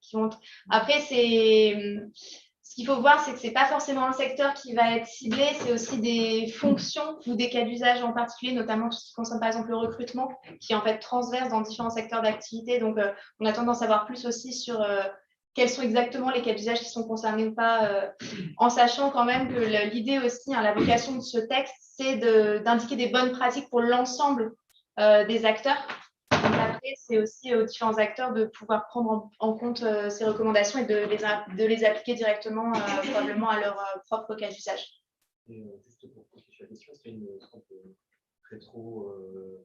qui vont. Après, ce qu'il faut voir, c'est que ce n'est pas forcément un secteur qui va être ciblé, c'est aussi des fonctions ou des cas d'usage en particulier, notamment tout ce qui concerne par exemple le recrutement, qui est en fait transverse dans différents secteurs d'activité. Donc, on attend d'en savoir plus aussi sur quels sont exactement les cas d'usage qui sont concernés ou pas, en sachant quand même que l'idée aussi, la vocation de ce texte, c'est d'indiquer des bonnes pratiques pour l'ensemble des acteurs. Donc après, c'est aussi aux différents acteurs de pouvoir prendre en compte ces recommandations et de les appliquer directement, probablement à leur propre cas d'usage. Juste pour sur la question, est-ce qu'il y a une sorte de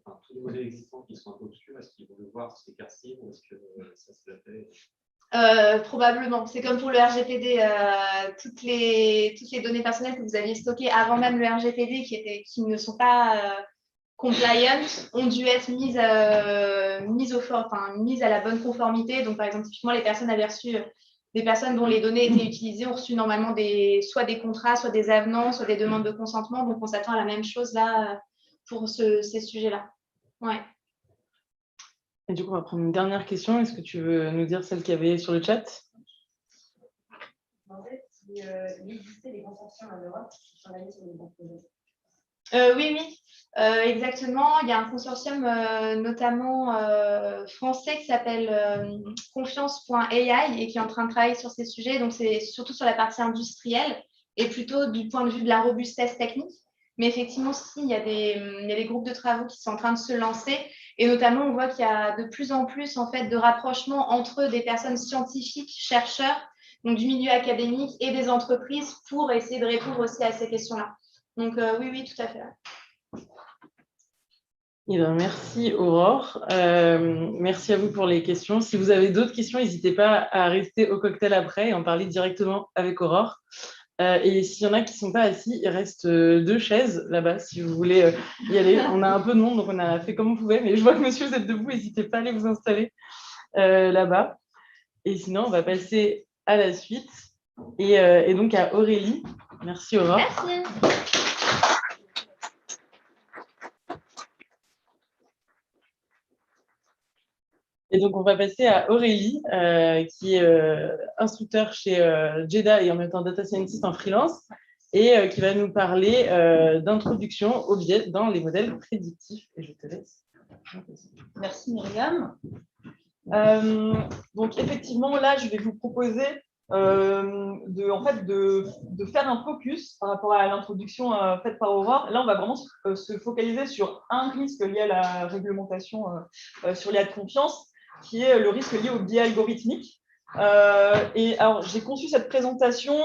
enfin, tous les modèles existants qui sont un peu obscurs, est-ce qu'ils vont devoir s'éclaircir ou est-ce que ça se fait? Probablement. C'est comme pour le RGPD, toutes les données personnelles que vous aviez stockées avant même le RGPD qui ne sont pas compliant ont dû être mises à la bonne conformité. Donc, par exemple, typiquement, les personnes avaient reçu, des personnes dont les données étaient utilisées ont reçu normalement soit des contrats, soit des avenants, soit des demandes de consentement. Donc, on s'attend à la même chose là pour ces sujets-là. Ouais. Et du coup, on va prendre une dernière question. Est-ce que tu veux nous dire celle qu'il y avait sur le chat? En fait, il existait des consortiums en Europe qui travaillaient sur les bons projets. Oui, exactement. Il y a un consortium notamment français qui s'appelle Confiance.ai et qui est en train de travailler sur ces sujets. Donc, c'est surtout sur la partie industrielle et plutôt du point de vue de la robustesse technique. Mais effectivement, il y a des groupes de travaux qui sont en train de se lancer. Et notamment, on voit qu'il y a de plus en plus en fait, de rapprochements entre des personnes scientifiques, chercheurs, donc du milieu académique et des entreprises pour essayer de répondre aussi à ces questions-là. Donc oui, tout à fait. Eh bien, merci Aurore. Merci à vous pour les questions. Si vous avez d'autres questions, n'hésitez pas à rester au cocktail après et en parler directement avec Aurore. Et s'il y en a qui ne sont pas assis, il reste 2 chaises là-bas si vous voulez y aller. On a un peu de monde, donc on a fait comme on pouvait, mais je vois que monsieur, vous êtes debout, n'hésitez pas à aller vous installer là-bas. Et sinon, on va passer à la suite et donc à Aurélie. Merci Aurore. Merci. Et donc, on va passer à Aurélie, qui est instructeur chez JEDA et en même temps data scientist en freelance, et qui va nous parler d'introduction aux biais dans les modèles prédictifs. Et je te laisse. Merci Myriam. Donc effectivement, là, je vais vous proposer de faire un focus par rapport à l'introduction faite par Aurore. Là, on va vraiment se focaliser sur un risque lié à la réglementation sur l'IA de confiance, qui est le risque lié au biais algorithmique. Et alors, j'ai conçu cette présentation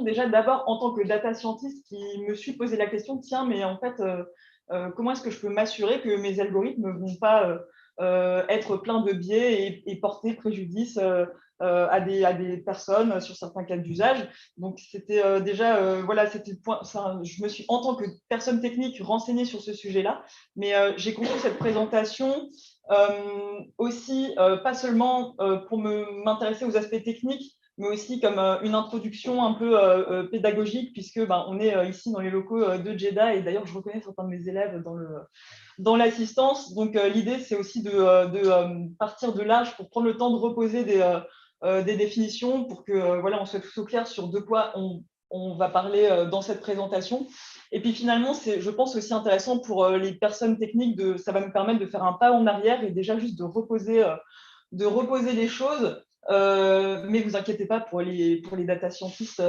déjà d'abord en tant que data scientist qui me suis posé la question, tiens, mais en fait, comment est-ce que je peux m'assurer que mes algorithmes ne vont pas être pleins de biais et porter préjudice à des personnes sur certains cas d'usage. Donc, c'était c'était le point. Je me suis, en tant que personne technique, renseignée sur ce sujet-là, mais j'ai conçu cette présentation aussi, pas seulement pour m'intéresser aux aspects techniques, mais aussi comme une introduction un peu pédagogique, puisque on est ici dans les locaux de JEDA, et d'ailleurs, je reconnais certains de mes élèves dans l'assistance. Donc, l'idée, c'est aussi de partir de large pour prendre le temps de reposer des définitions pour que on soit tous au clair sur de quoi on va parler dans cette présentation. Et puis finalement, c'est, je pense, aussi intéressant pour les personnes techniques, ça va me permettre de faire un pas en arrière et déjà juste de reposer les choses. Mais vous inquiétez pas pour les data scientists,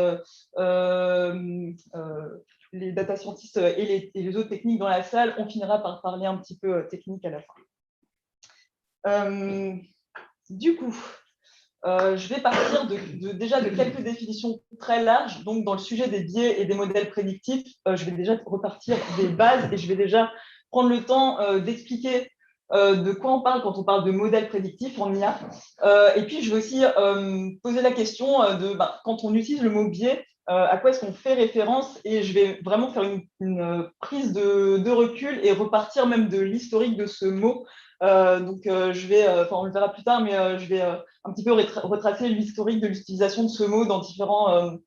les data scientists et les autres techniques dans la salle, on finira par parler un petit peu technique à la fin. Du coup, je vais partir déjà de quelques définitions très larges. Donc, dans le sujet des biais et des modèles prédictifs, je vais déjà repartir des bases et je vais déjà prendre le temps d'expliquer de quoi on parle quand on parle de modèles prédictifs en IA. Et puis, je vais aussi poser la question de quand on utilise le mot biais, à quoi est-ce qu'on fait référence, et je vais vraiment faire une prise de recul et repartir même de l'historique de ce mot. Donc, je vais, on le verra plus tard, mais je vais un petit peu retracer l'historique de l'utilisation de ce mot dans différentes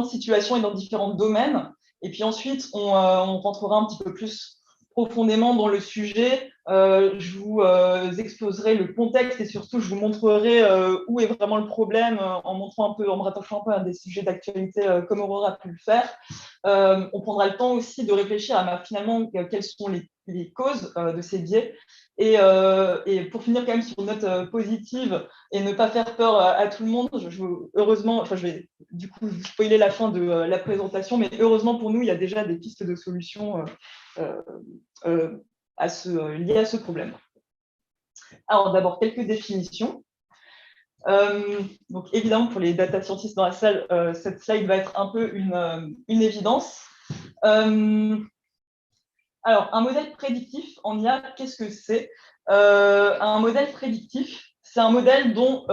situations et dans différents domaines. Et puis ensuite, on rentrera un petit peu plus profondément dans le sujet. Je vous exposerai le contexte et surtout, je vous montrerai où est vraiment le problème en me rattachant un peu à des sujets d'actualité comme Aurore a pu le faire. On prendra le temps aussi de réfléchir à finalement quelles sont les causes de ces biais. Et pour finir quand même sur une note positive et ne pas faire peur à tout le monde, heureusement, je vais du coup vous spoiler la fin de la présentation, mais heureusement pour nous, il y a déjà des pistes de solutions liées à ce problème. Alors d'abord, quelques définitions. Donc évidemment, pour les data scientists dans la salle, cette slide va être un peu une évidence. Alors, un modèle prédictif en IA, qu'est-ce que c'est? Un modèle prédictif, c'est un modèle dont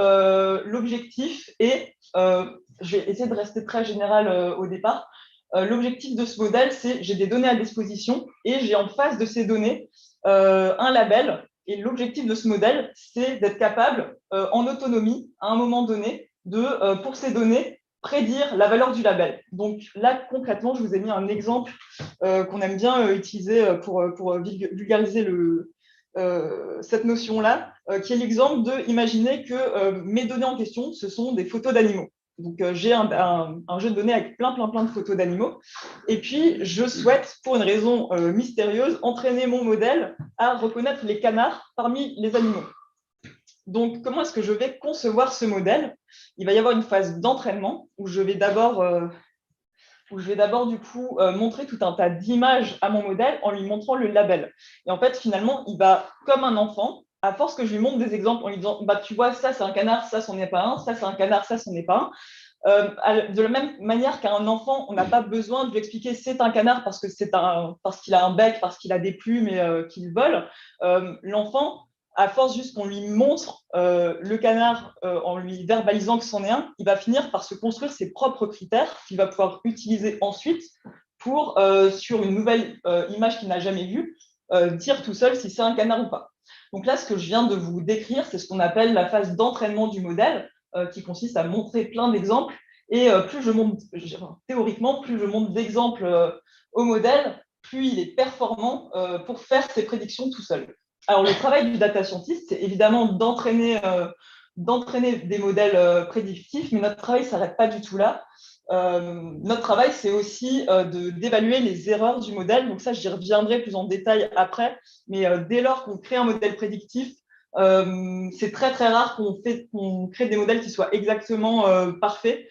l'objectif est, je vais essayer de rester très général au départ, l'objectif de ce modèle, c'est j'ai des données à disposition et j'ai en face de ces données un label. Et l'objectif de ce modèle, c'est d'être capable, en autonomie, à un moment donné, pour ces données, prédire la valeur du label. Donc là, concrètement, je vous ai mis un exemple qu'on aime bien utiliser pour vulgariser cette notion-là, qui est l'exemple de imaginer que mes données en question, ce sont des photos d'animaux. Donc, j'ai un jeu de données avec plein de photos d'animaux. Et puis, je souhaite, pour une raison mystérieuse, entraîner mon modèle à reconnaître les canards parmi les animaux. Donc, comment est-ce que je vais concevoir ce modèle? Il va y avoir une phase d'entraînement où je vais d'abord du coup montrer tout un tas d'images à mon modèle en lui montrant le label. Et en fait, finalement, il va, comme un enfant, à force que je lui montre des exemples en lui disant bah, tu vois, ça c'est un canard, ça c'en est pas un, ça c'est un canard, ça c'en est pas un. De la même manière qu'à un enfant, on n'a pas besoin de lui expliquer c'est un canard parce qu'il a un bec, parce qu'il a des plumes et qu'il vole. L'enfant, à force juste qu'on lui montre le canard en lui verbalisant que c'en est un, il va finir par se construire ses propres critères qu'il va pouvoir utiliser ensuite pour, sur une nouvelle image qu'il n'a jamais vue, dire tout seul si c'est un canard ou pas. Donc là, ce que je viens de vous décrire, c'est ce qu'on appelle la phase d'entraînement du modèle, qui consiste à montrer plein d'exemples. Et plus je monte, théoriquement, plus je monte d'exemples au modèle, plus il est performant pour faire ses prédictions tout seul. Alors, le travail du data scientist, c'est évidemment d'entraîner des modèles prédictifs, mais notre travail ne s'arrête pas du tout là. Notre travail, c'est aussi d'évaluer les erreurs du modèle. Donc ça, j'y reviendrai plus en détail après. Mais dès lors qu'on crée un modèle prédictif, c'est très rare qu'on crée des modèles qui soient exactement parfaits.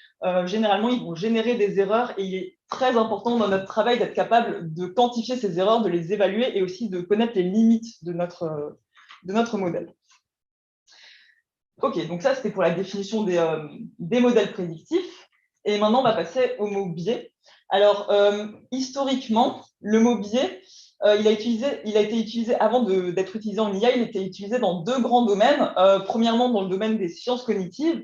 Généralement, ils vont générer des erreurs et il est très important dans notre travail d'être capable de quantifier ces erreurs, de les évaluer et aussi de connaître les limites de notre modèle. Ok, donc ça, c'était pour la définition des modèles prédictifs. Et maintenant, on va passer au mot biais. Alors, historiquement, le mot biais, il a été utilisé avant d'être utilisé en IA, il a été utilisé dans deux grands domaines. Premièrement, dans le domaine des sciences cognitives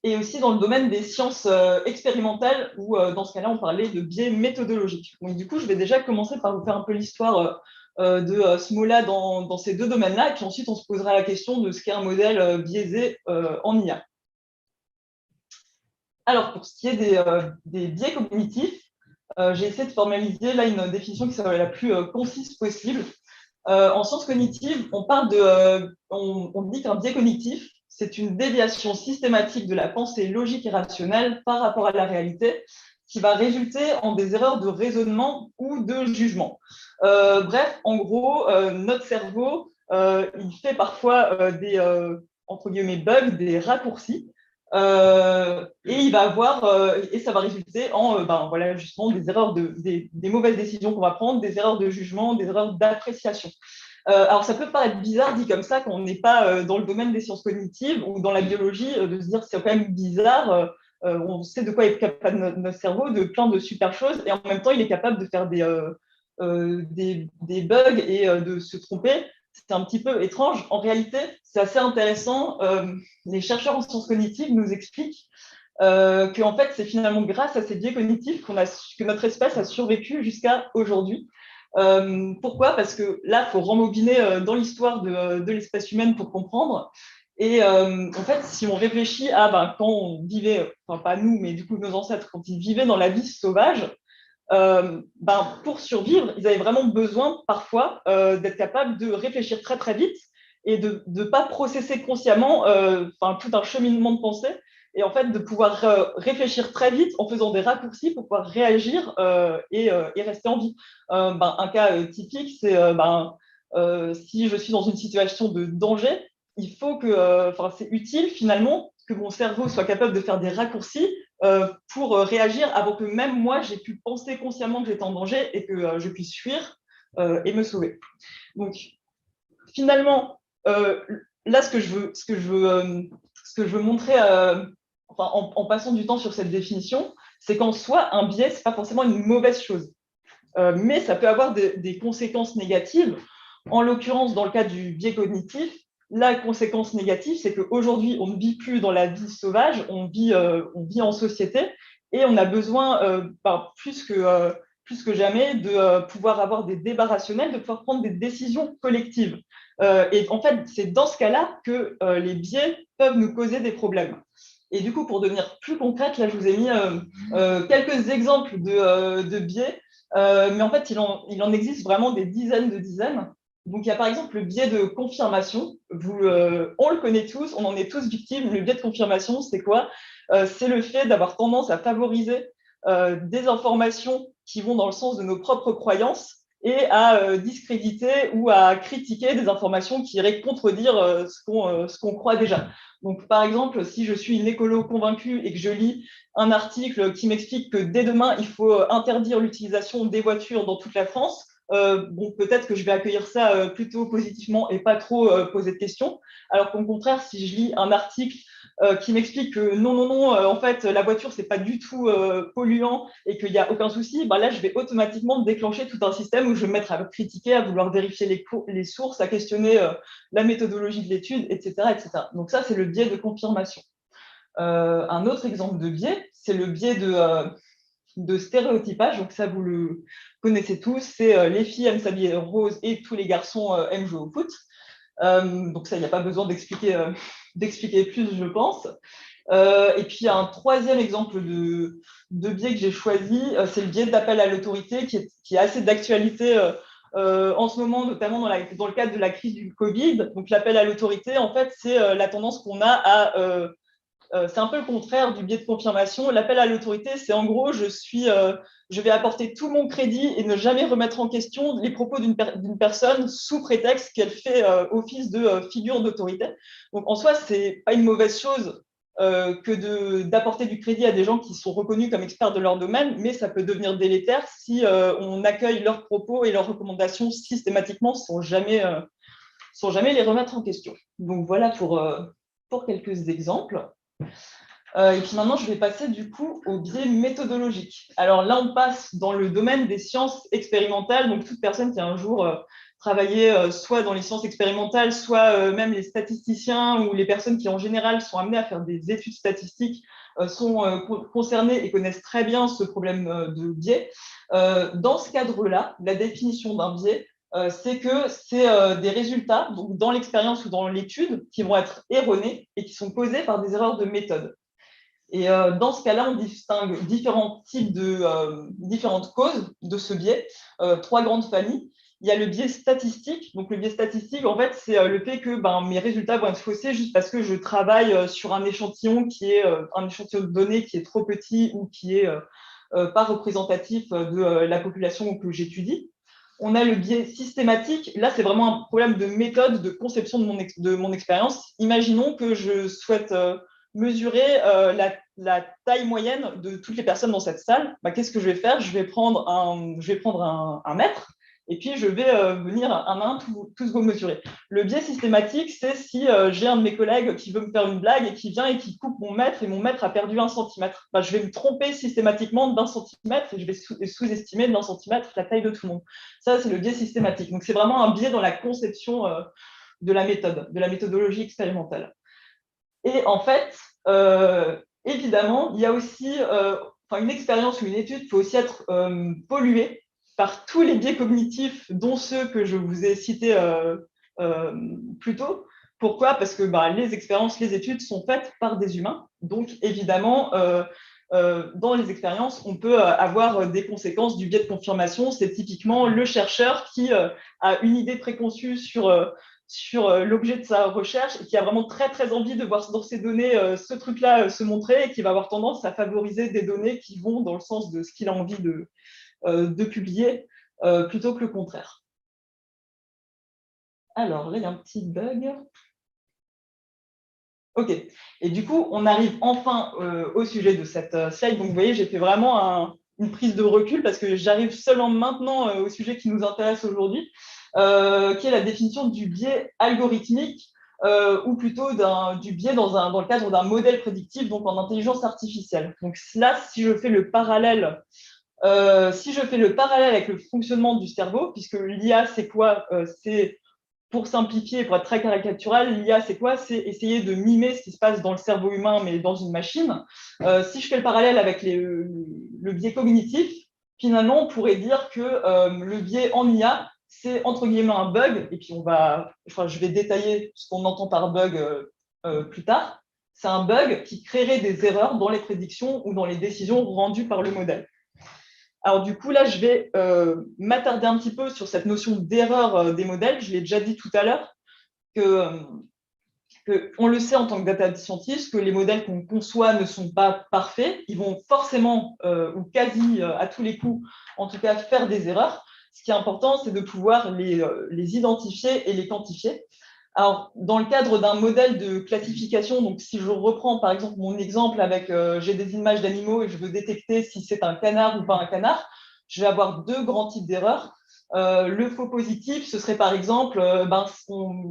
et aussi dans le domaine des sciences expérimentales, où dans ce cas-là, on parlait de biais méthodologiques. Donc, du coup, je vais déjà commencer par vous faire un peu l'histoire de ce mot-là dans ces deux domaines-là, et puis ensuite, on se posera la question de ce qu'est un modèle biaisé en IA. Alors, pour ce qui est des biais cognitifs, j'ai essayé de formaliser là une définition qui serait la plus concise possible. En sciences cognitives, on dit qu'un biais cognitif, c'est une déviation systématique de la pensée logique et rationnelle par rapport à la réalité qui va résulter en des erreurs de raisonnement ou de jugement. Bref, en gros, notre cerveau, il fait parfois des entre guillemets bugs, des raccourcis. Et il va avoir, et ça va résulter en voilà, justement des erreurs des mauvaises décisions qu'on va prendre, des erreurs de jugement, des erreurs d'appréciation. Alors ça peut paraître bizarre dit comme ça quand on n'est pas dans le domaine des sciences cognitives ou dans la biologie, de se dire c'est quand même bizarre. On sait de quoi est capable notre cerveau, de plein de super choses, et en même temps il est capable de faire des bugs et de se tromper. C'est un petit peu étrange. En réalité, c'est assez intéressant. Les chercheurs en sciences cognitives nous expliquent qu'en fait, c'est finalement grâce à ces biais cognitifs que notre espèce a survécu jusqu'à aujourd'hui. Pourquoi? Parce que là, il faut rembobiner dans l'histoire de l'espèce humaine pour comprendre. Et en fait, si on réfléchit à quand on vivait, enfin pas nous, mais du coup nos ancêtres, quand ils vivaient dans la vie sauvage, pour survivre, ils avaient vraiment besoin parfois d'être capables de réfléchir très vite et de ne pas processer consciemment tout un cheminement de pensée, et en fait de pouvoir réfléchir très vite en faisant des raccourcis pour pouvoir réagir et rester en vie. Un cas typique, c'est si je suis dans une situation de danger, il faut c'est utile finalement que mon cerveau soit capable de faire des raccourcis pour réagir avant que même moi, j'ai pu penser consciemment que j'étais en danger et que je puisse fuir et me sauver. Donc, finalement, là, ce ce que je veux montrer en passant du temps sur cette définition, c'est qu'en soi, un biais, ce n'est pas forcément une mauvaise chose. Mais ça peut avoir des conséquences négatives. En l'occurrence, dans le cas du biais cognitif, la conséquence négative, c'est qu'aujourd'hui, on ne vit plus dans la vie sauvage, on vit en société et on a besoin, plus que jamais, de pouvoir avoir des débats rationnels, de pouvoir prendre des décisions collectives. Et en fait, c'est dans ce cas-là que les biais peuvent nous causer des problèmes. Et du coup, pour devenir plus concrète, là, je vous ai mis quelques exemples de biais, mais en fait, il en existe vraiment des dizaines de dizaines. Donc, il y a par exemple le biais de confirmation. On le connaît tous, on en est tous victimes. Le biais de confirmation, c'est quoi? C'est le fait d'avoir tendance à favoriser des informations qui vont dans le sens de nos propres croyances et à discréditer ou à critiquer des informations qui iraient contredire ce qu'on croit déjà. Donc, par exemple, si je suis une écolo convaincue et que je lis un article qui m'explique que dès demain, il faut interdire l'utilisation des voitures dans toute la France, peut-être que je vais accueillir ça plutôt positivement et pas trop poser de questions. Alors qu'au contraire, si je lis un article qui m'explique que non, en fait, la voiture, c'est pas du tout polluant et qu'il n'y a aucun souci, là, je vais automatiquement déclencher tout un système où je vais me mettre à critiquer, à vouloir vérifier les sources, à questionner la méthodologie de l'étude, etc., etc. Donc ça, c'est le biais de confirmation. Un autre exemple de biais, c'est le biais de stéréotypage. Donc ça, vous le connaissez tous, c'est les filles aiment s'habiller rose et tous les garçons aiment jouer au foot. Donc ça, il n'y a pas besoin d'expliquer plus, je pense. Et puis, un troisième exemple de biais que j'ai choisi, c'est le biais d'appel à l'autorité qui est assez d'actualité en ce moment, notamment dans le cadre de la crise du Covid. Donc, l'appel à l'autorité, en fait, c'est la tendance qu'on a à... c'est un peu le contraire du biais de confirmation. L'appel à l'autorité, c'est en gros, je vais apporter tout mon crédit et ne jamais remettre en question les propos d'une personne sous prétexte qu'elle fait office de figure d'autorité. Donc, en soi, ce n'est pas une mauvaise chose que d'apporter du crédit à des gens qui sont reconnus comme experts de leur domaine, mais ça peut devenir délétère si on accueille leurs propos et leurs recommandations systématiquement sans jamais les remettre en question. Donc, voilà pour quelques exemples. Et puis maintenant, je vais passer du coup au biais méthodologique. Alors là, on passe dans le domaine des sciences expérimentales. Donc, toute personne qui a un jour travaillé soit dans les sciences expérimentales, soit même les statisticiens ou les personnes qui, en général, sont amenées à faire des études statistiques sont concernés et connaissent très bien ce problème de biais. Dans ce cadre-là, la définition d'un biais, c'est que c'est des résultats, donc dans l'expérience ou dans l'étude, qui vont être erronés et qui sont causés par des erreurs de méthode. Et dans ce cas-là, on distingue différentes causes de ce biais, trois grandes familles. Il y a le biais statistique. Donc, le biais statistique, en fait, c'est le fait que mes résultats vont être faussés juste parce que je travaille sur un échantillon qui est un échantillon de données qui est trop petit ou qui est pas représentatif de la population que j'étudie. On a le biais systématique. Là, c'est vraiment un problème de méthode, de conception de mon expérience. Imaginons que je souhaite mesurer la taille moyenne de toutes les personnes dans cette salle. Qu'est-ce que je vais faire? Je vais prendre un mètre et puis je vais venir un à un tous vous mesurer. Le biais systématique, c'est si j'ai un de mes collègues qui veut me faire une blague et qui vient et qui coupe mon mètre et mon mètre a perdu 1 centimètre. Je vais me tromper systématiquement d'1 centimètre et je vais sous-estimer d'1 centimètre la taille de tout le monde. Ça, c'est le biais systématique. Donc, c'est vraiment un biais dans la conception de la méthode, de la méthodologie expérimentale. Et en fait, évidemment, il y a aussi une expérience ou une étude peut aussi être polluée par tous les biais cognitifs, dont ceux que je vous ai cités plus tôt. Pourquoi? Parce que les expériences, les études sont faites par des humains. Donc, évidemment, dans les expériences, on peut avoir des conséquences du biais de confirmation. C'est typiquement le chercheur qui a une idée préconçue sur l'objet de sa recherche et qui a vraiment très, très envie de voir dans ces données ce truc-là se montrer et qui va avoir tendance à favoriser des données qui vont dans le sens de ce qu'il a envie de publier plutôt que le contraire. Alors, là, il y a un petit bug. OK. Et du coup, on arrive enfin au sujet de cette slide. Donc, vous voyez, j'ai fait vraiment une prise de recul parce que j'arrive seulement maintenant au sujet qui nous intéresse aujourd'hui, qui est la définition du biais algorithmique. ou plutôt du biais dans le cadre d'un modèle prédictif, donc en intelligence artificielle. Donc là, si je fais le parallèle avec le fonctionnement du cerveau, puisque l'IA, c'est quoi? C'est, pour simplifier, pour être très caricatural, l'IA, c'est quoi? C'est essayer de mimer ce qui se passe dans le cerveau humain, mais dans une machine. Si je fais le parallèle avec le biais cognitif, finalement, on pourrait dire que le biais en IA, c'est entre guillemets un bug, et puis je vais détailler ce qu'on entend par bug plus tard. C'est un bug qui créerait des erreurs dans les prédictions ou dans les décisions rendues par le modèle. Alors du coup, là, je vais m'attarder un petit peu sur cette notion d'erreur des modèles. Je l'ai déjà dit tout à l'heure, on le sait en tant que data scientist, que les modèles qu'on conçoit ne sont pas parfaits. Ils vont forcément, ou quasi à tous les coups, en tout cas, faire des erreurs. Ce qui est important, c'est de pouvoir les identifier et les quantifier. Alors, dans le cadre d'un modèle de classification, donc si je reprends par exemple mon exemple avec j'ai des images d'animaux et je veux détecter si c'est un canard ou pas un canard, je vais avoir deux grands types d'erreurs. Le faux positif, ce serait par exemple,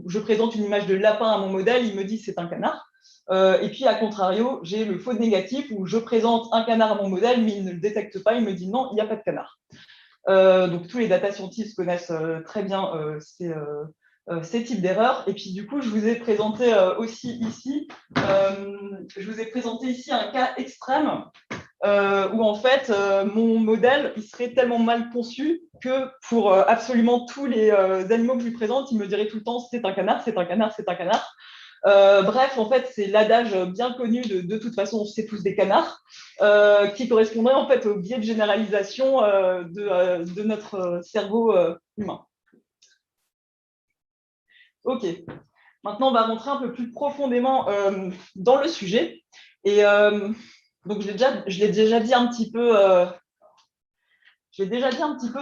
je présente une image de lapin à mon modèle, il me dit c'est un canard. Et puis, à contrario, j'ai le faux négatif où je présente un canard à mon modèle, mais il ne le détecte pas, il me dit non, il n'y a pas de canard. Donc, tous les data scientists connaissent très bien ces types d'erreurs. Et puis, du coup, je vous ai présenté aussi ici, un cas extrême où en fait mon modèle il serait tellement mal conçu que pour absolument tous les animaux que je lui présente, il me dirait tout le temps c'est un canard, c'est un canard, c'est un canard. Bref, en fait, c'est l'adage bien connu de toute façon, c'est tous des canards, qui correspondrait en fait au biais de généralisation de notre cerveau humain. Ok, maintenant on va rentrer un peu plus profondément dans le sujet. Et donc, je l'ai déjà dit un petit peu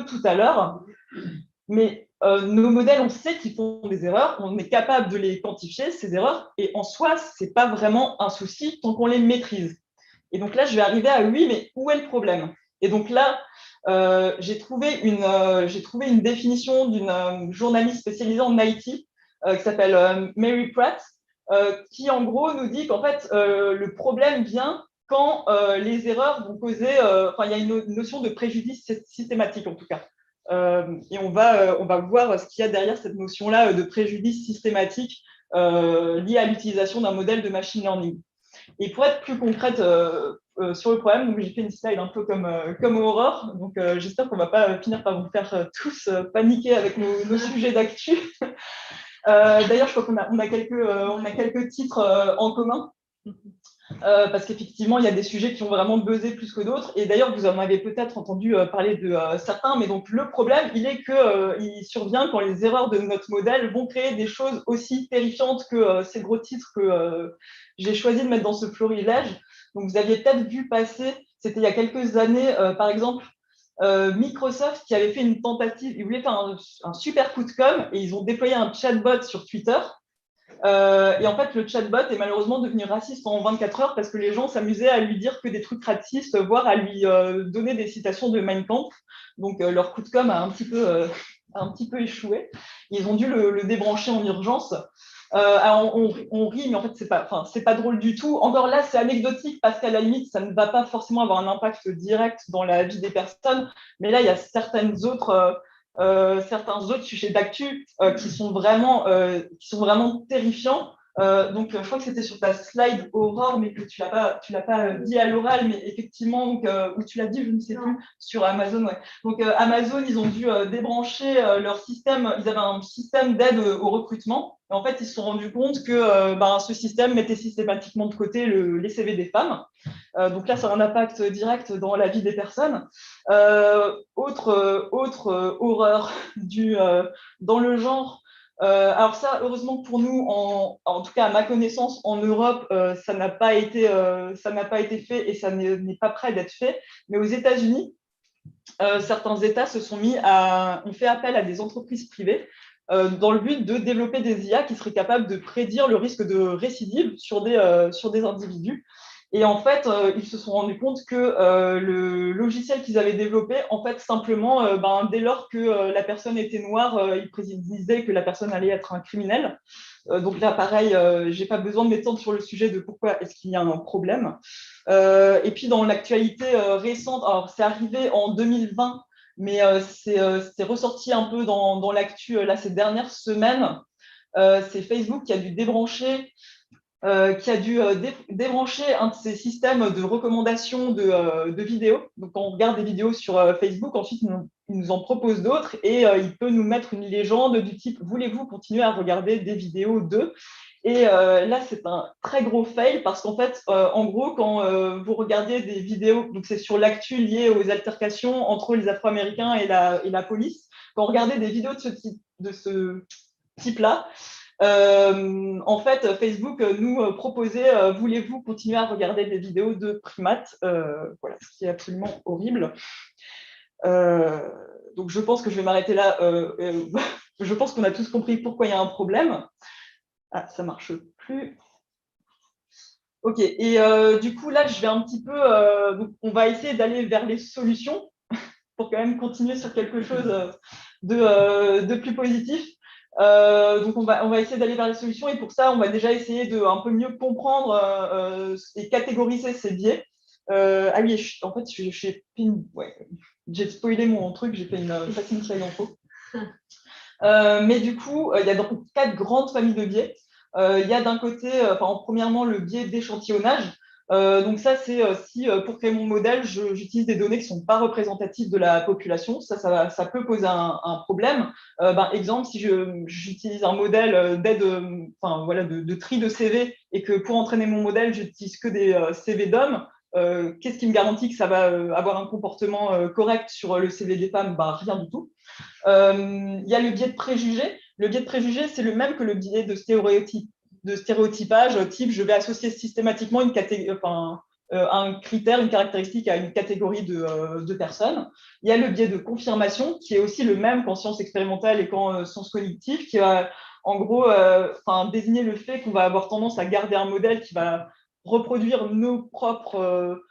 tout à l'heure, mais nos modèles, on sait qu'ils font des erreurs, on est capable de les quantifier, ces erreurs, et en soi, ce n'est pas vraiment un souci tant qu'on les maîtrise. Et donc là, je vais arriver à oui, mais où est le problème? Et donc là, j'ai trouvé une définition d'une journaliste spécialisée en IT qui s'appelle Mary Pratt, qui en gros nous dit qu'en fait, le problème vient quand les erreurs vont causer, il y a une notion de préjudice systématique en tout cas. Et on va voir ce qu'il y a derrière cette notion-là de préjudice systématique lié à l'utilisation d'un modèle de machine learning. Et pour être plus concrète sur le problème, j'ai fait une slide un peu comme Aurore, donc j'espère qu'on ne va pas finir par vous faire tous paniquer avec nos sujets d'actu. D'ailleurs, je crois qu'on a quelques titres en commun. Parce qu'effectivement, il y a des sujets qui ont vraiment buzzé plus que d'autres. Et d'ailleurs, vous en avez peut-être entendu parler de certains. Mais donc, le problème, il est qu'il survient quand les erreurs de notre modèle vont créer des choses aussi terrifiantes que ces gros titres que j'ai choisi de mettre dans ce florilège. Donc, vous aviez peut-être vu passer, c'était il y a quelques années, par exemple, Microsoft qui avait fait une tentative, ils voulaient faire un super coup de com' et ils ont déployé un chatbot sur Twitter. Et en fait, le chatbot est malheureusement devenu raciste en 24 heures parce que les gens s'amusaient à lui dire que des trucs racistes, voire à lui donner des citations de Mein Kampf. Donc, leur coup de com' a un petit peu échoué. Ils ont dû le débrancher en urgence. Alors, on rit, mais en fait, c'est pas drôle du tout. Encore là, c'est anecdotique parce qu'à la limite, ça ne va pas forcément avoir un impact direct dans la vie des personnes. Mais là, il y a certains autres sujets d'actu qui sont vraiment terrifiants. Donc, je crois que c'était sur ta slide Aurore, mais que tu l'as pas dit à l'oral, mais effectivement, où tu l'as dit, je ne sais plus, sur Amazon. Ouais. Donc, Amazon, ils ont dû débrancher leur système. Ils avaient un système d'aide au recrutement. Et en fait, ils se sont rendus compte que ce système mettait systématiquement de côté les CV des femmes. Donc là, ça a un impact direct dans la vie des personnes. Autre horreur dans le genre. Alors ça, heureusement pour nous, en tout cas à ma connaissance, en Europe, ça n'a pas été fait et ça n'est pas prêt d'être fait. Mais aux États-Unis, certains États ont fait appel à des entreprises privées dans le but de développer des IA qui seraient capables de prédire le risque de récidive sur des individus. Et en fait, ils se sont rendus compte que le logiciel qu'ils avaient développé, en fait, simplement, dès lors que la personne était noire, ils prédisaient que la personne allait être un criminel. Donc là, pareil, je n'ai pas besoin de m'étendre sur le sujet de pourquoi est-ce qu'il y a un problème. Et puis, dans l'actualité récente, alors c'est arrivé en 2020, mais c'est ressorti un peu dans l'actu là, ces dernières semaines. C'est Facebook qui a dû débrancher débrancher un de ces systèmes de recommandation de vidéos. Donc, quand on regarde des vidéos sur Facebook, ensuite, il nous en propose d'autres et il peut nous mettre une légende du type « Voulez-vous continuer à regarder des vidéos de ?» Et là, c'est un très gros fail parce qu'en fait, en gros, quand vous regardez des vidéos, donc c'est sur l'actu liée aux altercations entre les Afro-Américains et la police, quand vous regardez des vidéos de ce type-là, en fait, Facebook nous proposait voulez-vous continuer à regarder des vidéos de primates, voilà, ce qui est absolument horrible. Donc, je pense que je vais m'arrêter là. Je pense qu'on a tous compris pourquoi il y a un problème. Ah, ça marche plus. Ok, et du coup, là, je vais un petit peu. Donc on va essayer d'aller vers les solutions pour quand même continuer sur quelque chose de plus positif. Donc, on va essayer d'aller vers les solutions et pour ça, on va déjà essayer de un peu mieux comprendre et catégoriser ces biais. Ah oui, en fait, j'ai spoilé mon truc, j'ai fait une facile slide info. Mais du coup, il y a donc 4 grandes familles de biais. Il y a d'un côté, premièrement, le biais d'échantillonnage. Donc ça, c'est si pour créer mon modèle, j'utilise des données qui ne sont pas représentatives de la population, ça peut poser un problème. Exemple, si j'utilise un modèle d'aide, voilà, de tri de CV et que pour entraîner mon modèle, j'utilise que des CV d'hommes, qu'est-ce qui me garantit que ça va avoir un comportement correct sur le CV des femmes? Rien du tout. Il y a le biais de préjugés. Le biais de préjugés, c'est le même que le biais de stéréotypage, type je vais associer systématiquement un critère, une caractéristique à une catégorie de personnes. Il y a le biais de confirmation, qui est aussi le même qu'en sciences expérimentales et qu'en sciences cognitives, qui va en gros désigner le fait qu'on va avoir tendance à garder un modèle qui va reproduire nos propres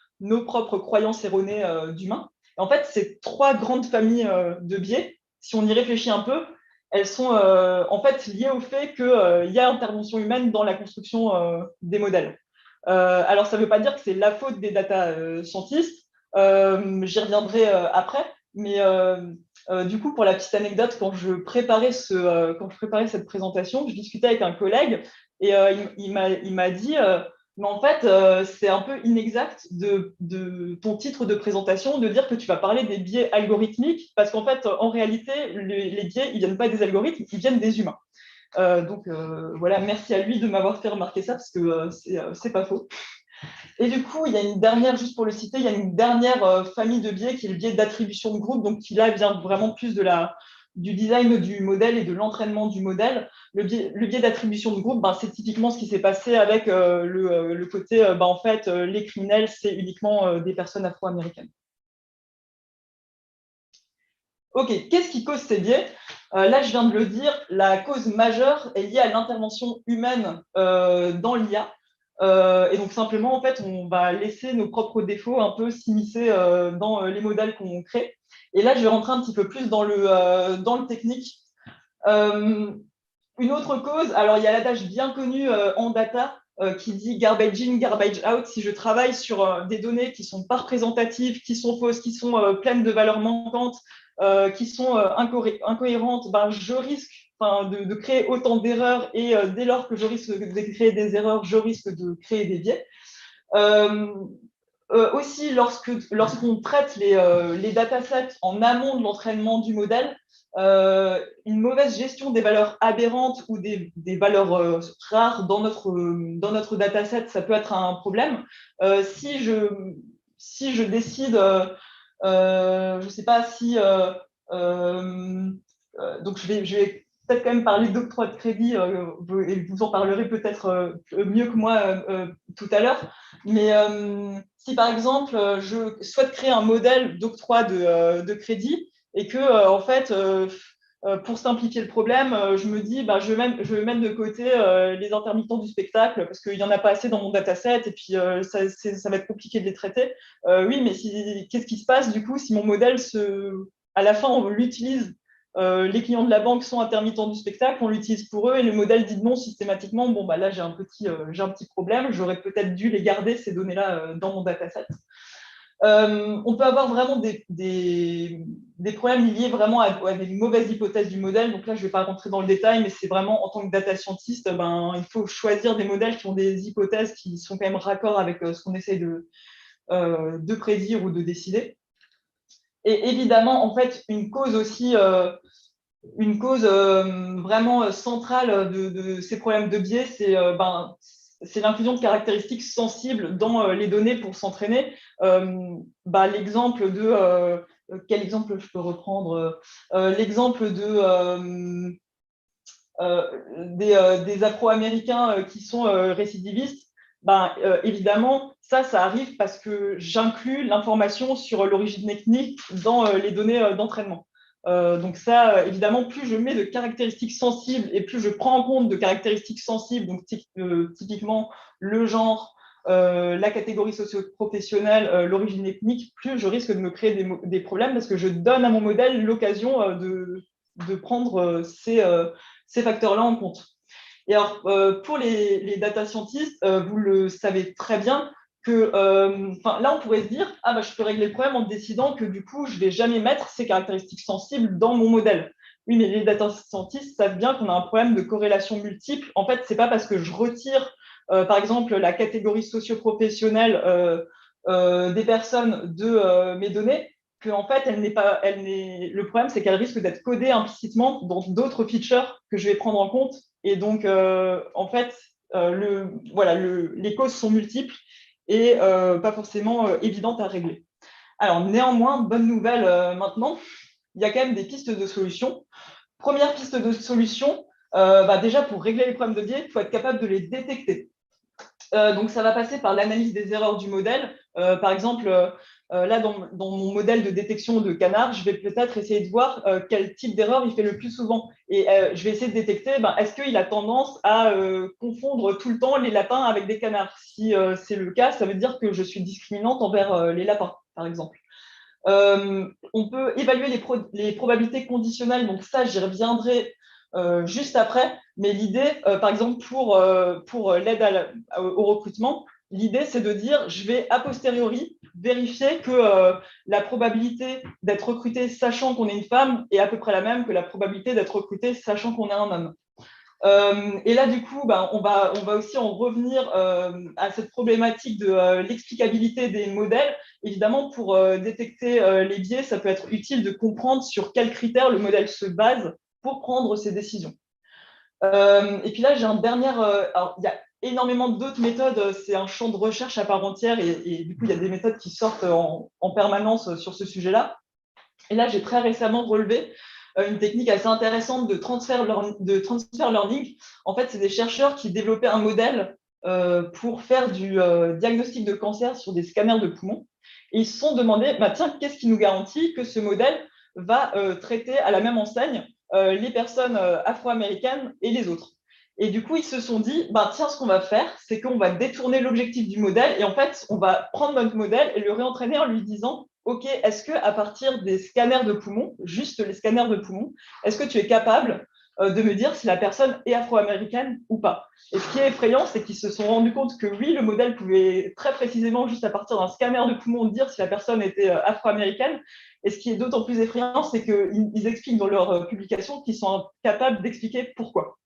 croyances erronées d'humains. En fait, ces 3 grandes familles de biais, si on y réfléchit un peu, elles sont en fait liées au fait qu'il y a intervention humaine dans la construction des modèles. Alors, ça ne veut pas dire que c'est la faute des data scientists, j'y reviendrai après, mais du coup, pour la petite anecdote, quand je préparais cette présentation, je discutais avec un collègue et il m'a dit mais en fait, c'est un peu inexact de ton titre de présentation de dire que tu vas parler des biais algorithmiques, parce qu'en fait, en réalité, les biais, ils ne viennent pas des algorithmes, ils viennent des humains. Donc voilà, merci à lui de m'avoir fait remarquer ça, parce que c'est pas faux. Et du coup, il y a une dernière, juste pour le citer, il y a une dernière famille de biais qui est le biais d'attribution de groupe, donc qui là vient vraiment plus du design du modèle et de l'entraînement du modèle. Le biais d'attribution de groupe, c'est typiquement ce qui s'est passé avec le côté, en fait, les criminels, c'est uniquement des personnes afro-américaines. Ok, qu'est-ce qui cause ces biais? Là, je viens de le dire, la cause majeure est liée à l'intervention humaine dans l'IA. Et donc, simplement, en fait, on va laisser nos propres défauts un peu s'immiscer dans les modèles qu'on crée. Et là, je vais rentrer un petit peu plus dans le technique. Une autre cause, alors il y a l'adage bien connu en data qui dit garbage in, garbage out. Si je travaille sur des données qui ne sont pas représentatives, qui sont fausses, qui sont pleines de valeurs manquantes, qui sont incohérentes, je risque de créer autant d'erreurs et dès lors que je risque de créer des erreurs, je risque de créer des biais. Aussi, lorsqu'on traite les datasets en amont de l'entraînement du modèle, une mauvaise gestion des valeurs aberrantes ou des valeurs rares dans notre dataset, ça peut être un problème. Si je décide, je ne sais pas si... donc, je vais peut-être quand même parler d'octroi de crédit, et vous en parlerez peut-être mieux que moi tout à l'heure. Mais si par exemple, je souhaite créer un modèle d'octroi de crédit et que en fait, pour simplifier le problème, je me dis, je vais mettre de côté les intermittents du spectacle parce qu'il n'y en a pas assez dans mon dataset et puis ça va être compliqué de les traiter. Oui, mais qu'est-ce qui se passe du coup si mon modèle, à la fin, on l'utilise, les clients de la banque sont intermittents du spectacle, on l'utilise pour eux et le modèle dit non systématiquement, bon, là, j'ai un petit problème, j'aurais peut-être dû les garder, ces données-là, dans mon dataset. On peut avoir vraiment des problèmes liés vraiment à des mauvaises hypothèses du modèle. Donc là, je ne vais pas rentrer dans le détail, mais c'est vraiment en tant que data scientist, il faut choisir des modèles qui ont des hypothèses qui sont quand même raccords avec ce qu'on essaye de prédire ou de décider. Et évidemment, en fait, une cause vraiment centrale de ces problèmes de biais, c'est l'inclusion de caractéristiques sensibles dans les données pour s'entraîner. L'exemple de... quel exemple je peux reprendre l'exemple des Afro-Américains qui sont récidivistes. Évidemment, ça arrive parce que j'inclus l'information sur l'origine ethnique dans les données d'entraînement. Donc ça, évidemment, plus je mets de caractéristiques sensibles et plus je prends en compte de caractéristiques sensibles, donc typiquement le genre, la catégorie socio-professionnelle, l'origine ethnique, plus je risque de me créer des problèmes parce que je donne à mon modèle l'occasion de prendre ces facteurs-là en compte. Et alors, pour les data scientists, vous le savez très bien, que là, on pourrait se dire, je peux régler le problème en décidant que du coup, je ne vais jamais mettre ces caractéristiques sensibles dans mon modèle. Oui, mais les data scientists savent bien qu'on a un problème de corrélation multiple. En fait, ce n'est pas parce que je retire, par exemple, la catégorie socio-professionnelle des personnes de mes données, qu'en fait, le problème, c'est qu'elle risque d'être codée implicitement dans d'autres features que je vais prendre en compte. Et donc, en fait, les causes sont multiples et pas forcément évidentes à régler. Alors, néanmoins, bonne nouvelle maintenant, il y a quand même des pistes de solutions. Première piste de solution, déjà pour régler les problèmes de biais, il faut être capable de les détecter. Donc, ça va passer par l'analyse des erreurs du modèle. Par exemple, là, dans mon modèle de détection de canard, je vais peut-être essayer de voir quel type d'erreur il fait le plus souvent. Et je vais essayer de détecter, est-ce qu'il a tendance à confondre tout le temps les lapins avec des canards? Si c'est le cas, ça veut dire que je suis discriminante envers les lapins, par exemple. On peut évaluer les probabilités conditionnelles. Donc ça, j'y reviendrai juste après. Mais l'idée, par exemple, pour l'aide au recrutement, l'idée, c'est de dire, je vais a posteriori vérifier que la probabilité d'être recruté sachant qu'on est une femme est à peu près la même que la probabilité d'être recruté sachant qu'on est un homme. Et là, du coup, on va aussi en revenir à cette problématique de l'explicabilité des modèles. Évidemment, pour détecter les biais, ça peut être utile de comprendre sur quels critères le modèle se base pour prendre ses décisions. Et puis là, j'ai un dernier... alors, il y a énormément d'autres méthodes, c'est un champ de recherche à part entière et du coup, il y a des méthodes qui sortent en permanence sur ce sujet-là. Et là, j'ai très récemment relevé une technique assez intéressante de transfer learning. En fait, c'est des chercheurs qui développaient un modèle pour faire du diagnostic de cancer sur des scanners de poumons. Et ils se sont demandé, tiens, qu'est-ce qui nous garantit que ce modèle va traiter à la même enseigne les personnes afro-américaines et les autres? Et du coup, ils se sont dit, tiens, ce qu'on va faire, c'est qu'on va détourner l'objectif du modèle et en fait, on va prendre notre modèle et le réentraîner en lui disant, OK, est-ce qu'à partir des scanners de poumons, juste les scanners de poumons, est-ce que tu es capable de me dire si la personne est afro-américaine ou pas? Et ce qui est effrayant, c'est qu'ils se sont rendus compte que oui, le modèle pouvait très précisément, juste à partir d'un scanner de poumons, dire si la personne était afro-américaine. Et ce qui est d'autant plus effrayant, c'est qu'ils expliquent dans leur publication qu'ils sont capables d'expliquer pourquoi.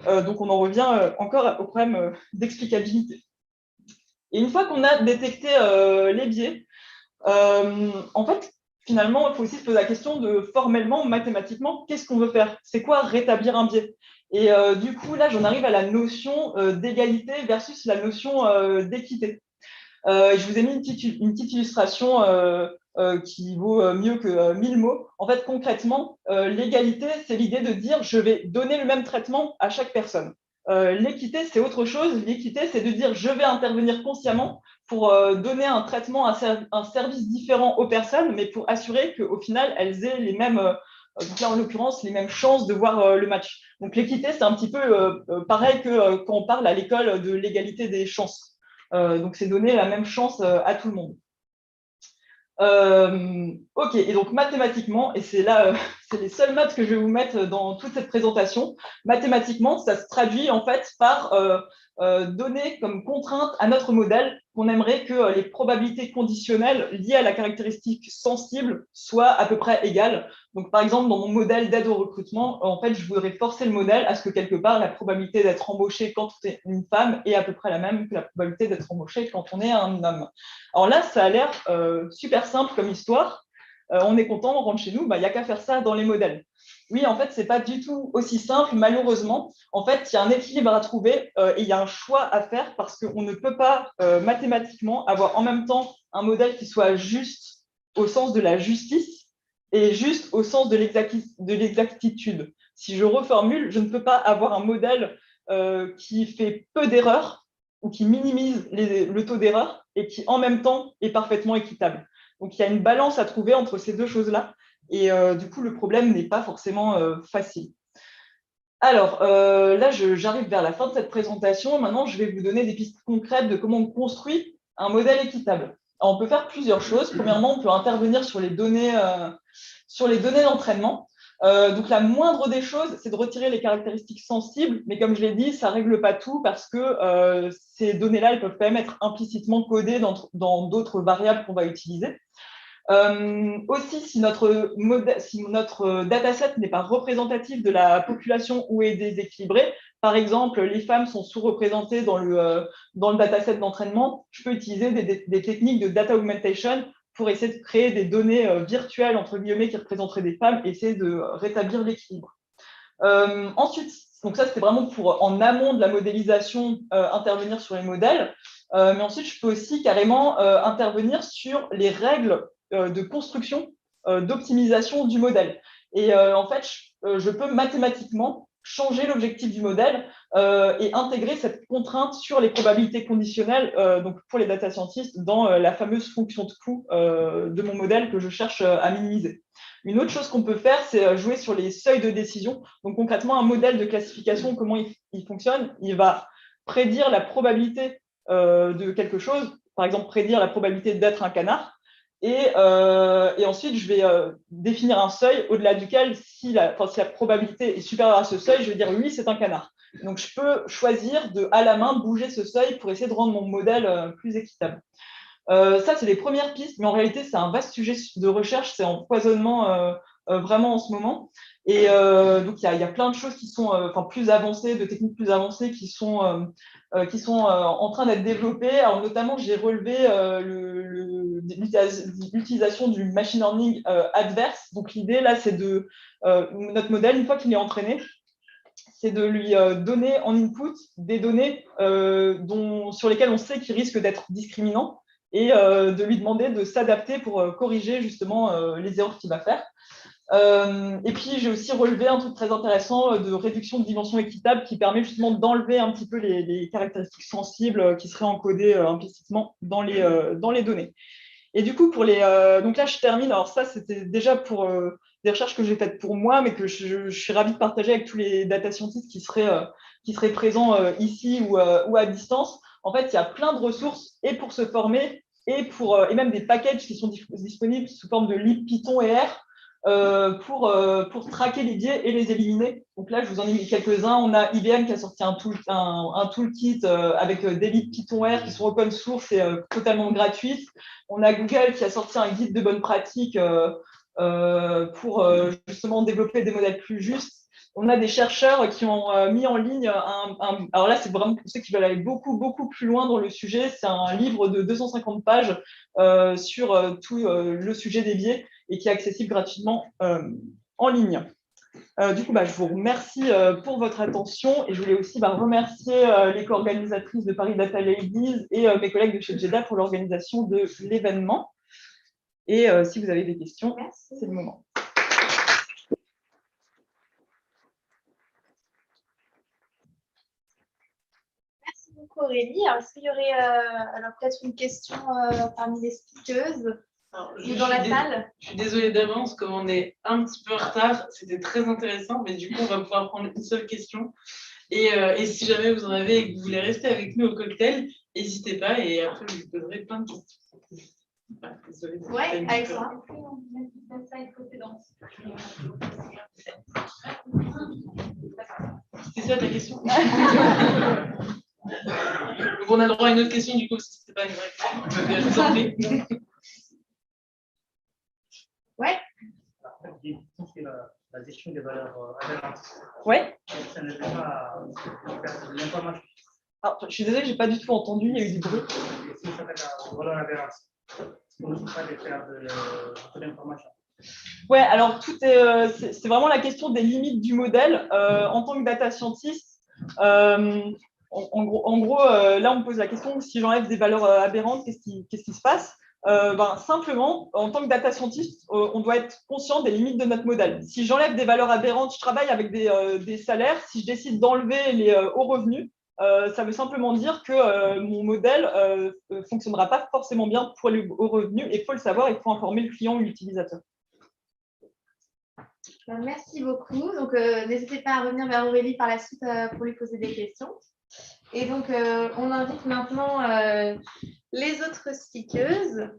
Donc, on en revient encore au problème d'explicabilité. Et une fois qu'on a détecté les biais, en fait, finalement, il faut aussi se poser la question de formellement, mathématiquement, qu'est-ce qu'on veut faire? C'est quoi rétablir un biais? Et du coup, là, j'en arrive à la notion d'égalité versus la notion d'équité. Je vous ai mis une petite illustration qui vaut mieux que 1000 mots. En fait, concrètement, l'égalité, c'est l'idée de dire je vais donner le même traitement à chaque personne. L'équité, c'est autre chose. L'équité, c'est de dire je vais intervenir consciemment pour donner un traitement, un service différent aux personnes, mais pour assurer qu'au final, elles aient les mêmes donc là, en l'occurrence, les mêmes chances de voir le match. Donc l'équité, c'est un petit peu pareil que quand on parle à l'école de l'égalité des chances. Donc c'est donner la même chance à tout le monde. Ok, et donc mathématiquement, et c'est là, c'est les seules maths que je vais vous mettre dans toute cette présentation, mathématiquement, ça se traduit en fait par donner comme contrainte à notre modèle qu'on aimerait que les probabilités conditionnelles liées à la caractéristique sensible soient à peu près égales. Donc par exemple, dans mon modèle d'aide au recrutement, en fait, je voudrais forcer le modèle à ce que quelque part, la probabilité d'être embauché quand on est une femme est à peu près la même que la probabilité d'être embauché quand on est un homme. Alors là, ça a l'air super simple comme histoire. On est content, on rentre chez nous, il n'y a qu'à faire ça dans les modèles. Oui, en fait, ce n'est pas du tout aussi simple, malheureusement. En fait, il y a un équilibre à trouver et il y a un choix à faire parce qu'on ne peut pas mathématiquement avoir en même temps un modèle qui soit juste au sens de la justice et juste au sens de l'exactitude. Si je reformule, je ne peux pas avoir un modèle qui fait peu d'erreurs ou qui minimise le taux d'erreur et qui en même temps est parfaitement équitable. Donc il y a une balance à trouver entre ces deux choses-là. Et du coup, le problème n'est pas forcément facile. Alors, là, j'arrive vers la fin de cette présentation. Maintenant, je vais vous donner des pistes concrètes de comment on construit un modèle équitable. Alors, on peut faire plusieurs choses. Premièrement, on peut intervenir sur les données d'entraînement. Donc, la moindre des choses, c'est de retirer les caractéristiques sensibles. Mais comme je l'ai dit, ça ne règle pas tout parce que ces données-là, elles peuvent quand même être implicitement codées dans d'autres variables qu'on va utiliser. Aussi, si notre dataset n'est pas représentatif de la population ou est déséquilibré, par exemple, les femmes sont sous-représentées dans le dataset d'entraînement, je peux utiliser des techniques de data augmentation pour essayer de créer des données virtuelles, entre guillemets, qui représenteraient des femmes et essayer de rétablir l'équilibre. Ensuite, donc ça, c'était vraiment pour, en amont de la modélisation, intervenir sur les modèles. Mais ensuite, je peux aussi carrément intervenir sur les règles de construction, d'optimisation du modèle. Et en fait, je peux mathématiquement changer l'objectif du modèle et intégrer cette contrainte sur les probabilités conditionnelles, donc pour les data scientists, dans la fameuse fonction de coût de mon modèle que je cherche à minimiser. Une autre chose qu'on peut faire, c'est jouer sur les seuils de décision. Donc concrètement, un modèle de classification, comment il fonctionne? Il va prédire la probabilité de quelque chose, par exemple prédire la probabilité d'être un canard. Et ensuite, je vais définir un seuil au-delà duquel, si la probabilité est supérieure à ce seuil, je vais dire oui, c'est un canard. Donc, je peux choisir de, à la main, bouger ce seuil pour essayer de rendre mon modèle plus équitable. Ça, c'est les premières pistes, mais en réalité, c'est un vaste sujet de recherche, c'est en foisonnement vraiment en ce moment. Et donc, il y a plein de choses qui sont plus avancées, de techniques plus avancées qui sont en train d'être développées. Alors, notamment, j'ai relevé l'utilisation du machine learning adverse. Donc, l'idée, là, c'est de notre modèle, une fois qu'il est entraîné, c'est de lui donner en input des données sur lesquelles on sait qu'il risque d'être discriminant et de lui demander de s'adapter pour corriger justement les erreurs qu'il va faire. Et puis, j'ai aussi relevé un truc très intéressant de réduction de dimension équitable qui permet justement d'enlever un petit peu les caractéristiques sensibles qui seraient encodées implicitement dans les données. Et du coup, donc là, je termine. Alors ça, c'était déjà pour des recherches que j'ai faites pour moi, mais que je suis ravie de partager avec tous les data scientists qui seraient présents ici ou à distance. En fait, il y a plein de ressources et pour se former et même des packages qui sont disponibles sous forme de lib, Python et R pour traquer les biais et les éliminer. Donc là, je vous en ai mis quelques-uns. On a IBM qui a sorti un toolkit avec des libs Python R qui sont open source et totalement gratuites. On a Google qui a sorti un guide de bonnes pratiques pour justement développer des modèles plus justes. On a des chercheurs qui ont mis en ligne alors là, c'est vraiment pour ceux qui veulent aller beaucoup, beaucoup plus loin dans le sujet. C'est un livre de 250 pages sur tout le sujet des biais et qui est accessible gratuitement en ligne. Du coup, je vous remercie pour votre attention et je voulais aussi remercier les co-organisatrices de Paris Data Ladies et mes collègues de chez JEDA pour l'organisation de l'événement. Et si vous avez des questions, c'est le moment. Merci beaucoup Aurélie. Alors, est-ce qu'il y aurait alors peut-être une question parmi les speakers? Alors, ou dans la salle? Je suis désolée d'avance, comme on est un petit peu en retard, c'était très intéressant, mais du coup, on va pouvoir prendre une seule question. Et si jamais vous en avez et que vous voulez rester avec nous au cocktail, n'hésitez pas et après, je vous poserai plein de questions. Désolée, Ouais, Alexandra. C'est ça ta question? Donc on a le droit à une autre question du coup, si ce n'était pas une vraie question. Je vous en prie. Ouais. C'est la gestion des valeurs adhérentes. Ouais. Ça ne fait pas l'information. Alors, je suis désolée, j'ai pas du tout entendu, il y a eu du bruit. Si ça s'appelle la valeur adhérente, on ne peut pas faire de l'information. Ouais, alors c'est vraiment la question des limites du modèle. En tant que data scientist, en gros, là, on me pose la question, si j'enlève des valeurs aberrantes, qu'est-ce qui se passe? Simplement, en tant que data scientist, on doit être conscient des limites de notre modèle. Si j'enlève des valeurs aberrantes, je travaille avec des salaires. Si je décide d'enlever les hauts revenus, ça veut simplement dire que mon modèle ne fonctionnera pas forcément bien pour les hauts revenus. Et il faut le savoir, il faut informer le client ou l'utilisateur. Merci beaucoup. Donc, n'hésitez pas à revenir vers Aurélie par la suite pour lui poser des questions. Et donc, on invite maintenant les autres speakers,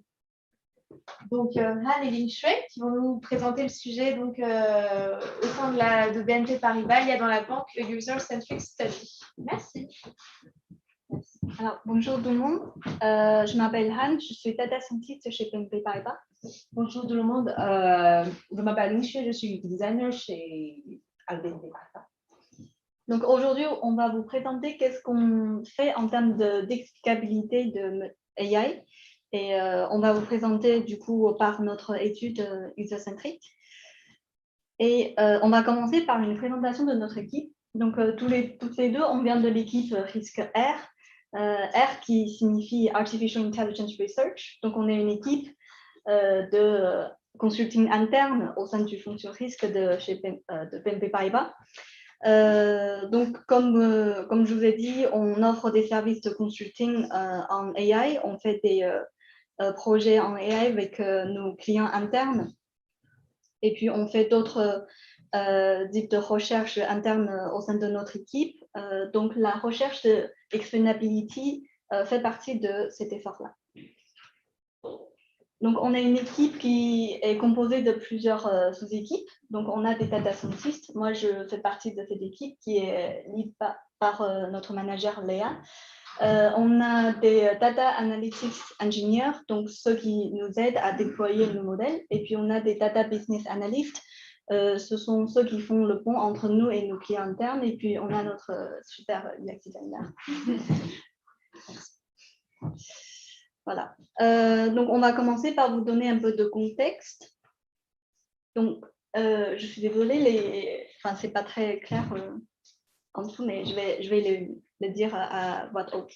donc Han et Lin Shui, qui vont nous présenter le sujet donc, au sein de BNP Paribas. Il y a dans la banque le User Centric Study. Merci. Alors, bonjour tout le monde. Je m'appelle Han, je suis data scientist chez BNP Paribas. Bonjour tout le monde, je m'appelle Michel, je suis designer chez BNP Paribas. Donc aujourd'hui, on va vous présenter qu'est-ce qu'on fait en termes d'explicabilité de AI. Et on va vous présenter du coup par notre étude user-centric. Et on va commencer par une présentation de notre équipe. Donc toutes les deux, on vient de l'équipe risque R. R qui signifie Artificial Intelligence Research. Donc on est une équipe de consulting interne au sein du fonction risque de BNP Paribas. Donc, comme je vous ai dit, on offre des services de consulting en AI. On fait des projets en AI avec nos clients internes. Et puis, on fait d'autres types de recherche interne au sein de notre équipe. Donc, la recherche de explainability fait partie de cet effort-là. Donc, on a une équipe qui est composée de plusieurs sous-équipes. Donc, on a des data scientists. Moi, je fais partie de cette équipe qui est lead par notre manager Léa. On a des data analytics engineers, donc ceux qui nous aident à déployer nos modèles. Et puis, on a des data business analysts. Ce sont ceux qui font le pont entre nous et nos clients internes. Et puis, on a notre super UX designer. Voilà. Donc, on va commencer par vous donner un peu de contexte. Donc, je suis désolée, enfin, c'est pas très clair en dessous, mais je vais le dire à voix haute.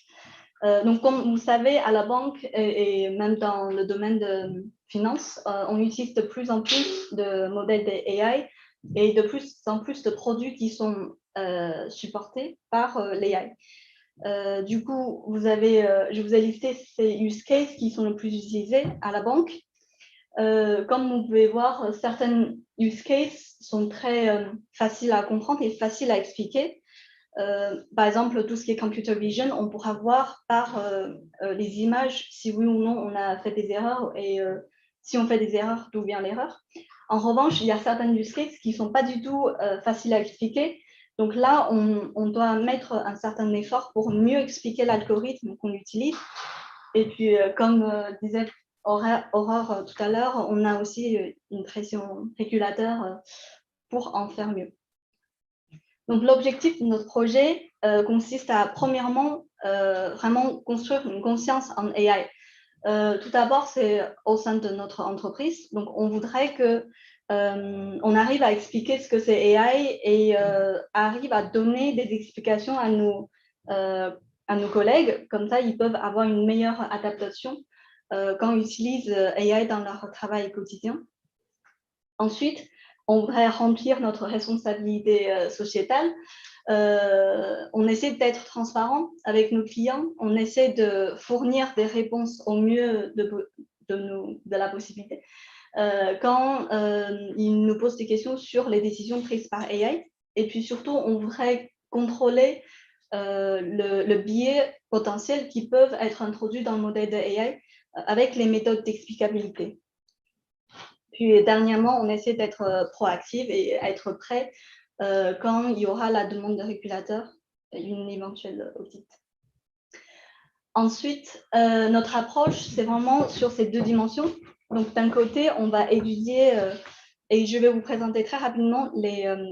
Donc, comme vous savez, à la banque et même dans le domaine de finance, on utilise de plus en plus de modèles d'AI et de plus en plus de produits qui sont supportés par l'AI. Du coup, je vous ai listé ces use cases qui sont les plus utilisés à la banque. Comme vous pouvez voir, certaines use cases sont très faciles à comprendre et faciles à expliquer. Par exemple, tout ce qui est computer vision, on pourra voir par les images si oui ou non on a fait des erreurs et si on fait des erreurs, d'où vient l'erreur. En revanche, il y a certaines use cases qui ne sont pas du tout faciles à expliquer. Donc là, on doit mettre un certain effort pour mieux expliquer l'algorithme qu'on utilise. Et puis, comme disait Aurore tout à l'heure, on a aussi une pression régulateur pour en faire mieux. Donc, l'objectif de notre projet consiste à, premièrement, vraiment construire une conscience en AI. Tout d'abord, c'est au sein de notre entreprise. Donc, on voudrait que on arrive à expliquer ce que c'est AI et arrive à donner des explications à nos collègues. Comme ça, ils peuvent avoir une meilleure adaptation quand ils utilisent AI dans leur travail quotidien. Ensuite, on voudrait remplir notre responsabilité sociétale. On essaie d'être transparent avec nos clients. On essaie de fournir des réponses au mieux de la possibilité quand ils nous posent des questions sur les décisions prises par AI. Et puis surtout, on voudrait contrôler le biais potentiel qui peuvent être introduits dans le modèle de AI avec les méthodes d'explicabilité. Puis dernièrement, on essaie d'être proactif et être prêt quand il y aura la demande de régulateur, une éventuelle audit. Ensuite, notre approche, c'est vraiment sur ces deux dimensions. Donc, d'un côté, on va étudier, et je vais vous présenter très rapidement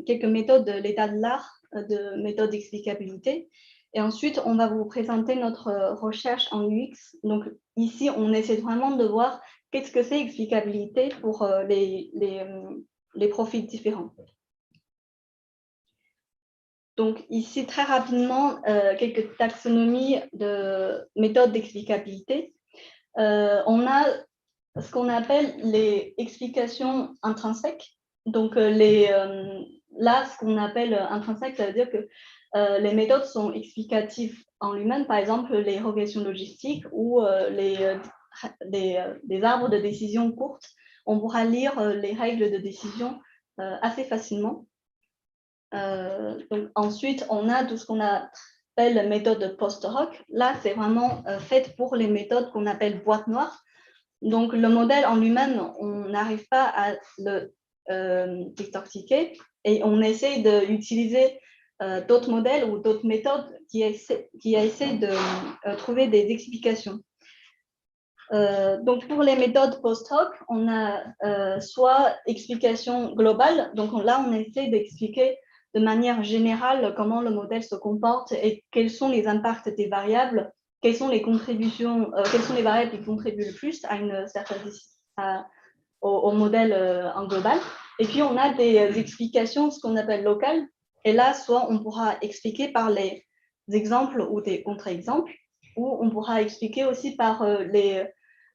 quelques méthodes de l'état de l'art, de méthodes d'explicabilité. Et ensuite, on va vous présenter notre recherche en UX. Donc, ici, on essaie vraiment de voir qu'est-ce que c'est explicabilité pour les profils différents. Donc, ici, très rapidement, quelques taxonomies de méthodes d'explicabilité. On a ce qu'on appelle les explications intrinsèques. Donc, là, ce qu'on appelle intrinsèque, ça veut dire que les méthodes sont explicatives en lui-même, par exemple les régressions logistiques ou des arbres de décision courtes. On pourra lire les règles de décision assez facilement. Donc, ensuite, on a tout ce qu'on appelle la méthode post-hoc. Là, c'est vraiment fait pour les méthodes qu'on appelle boîte noire. Donc, le modèle en lui-même, on n'arrive pas à le décortiquer et on essaie d'utiliser d'autres modèles ou d'autres méthodes qui essaient de trouver des explications. Donc, pour les méthodes post-hoc, on a soit explication globale. Donc, là, on essaie d'expliquer de manière générale comment le modèle se comporte et quels sont les impacts des variables, quelles sont les contributions, quelles sont les variables qui contribuent le plus à une certaine au modèle en global. Et puis, on a des explications, ce qu'on appelle locales. Et là, soit on pourra expliquer par les exemples ou des contre-exemples, ou on pourra expliquer aussi par les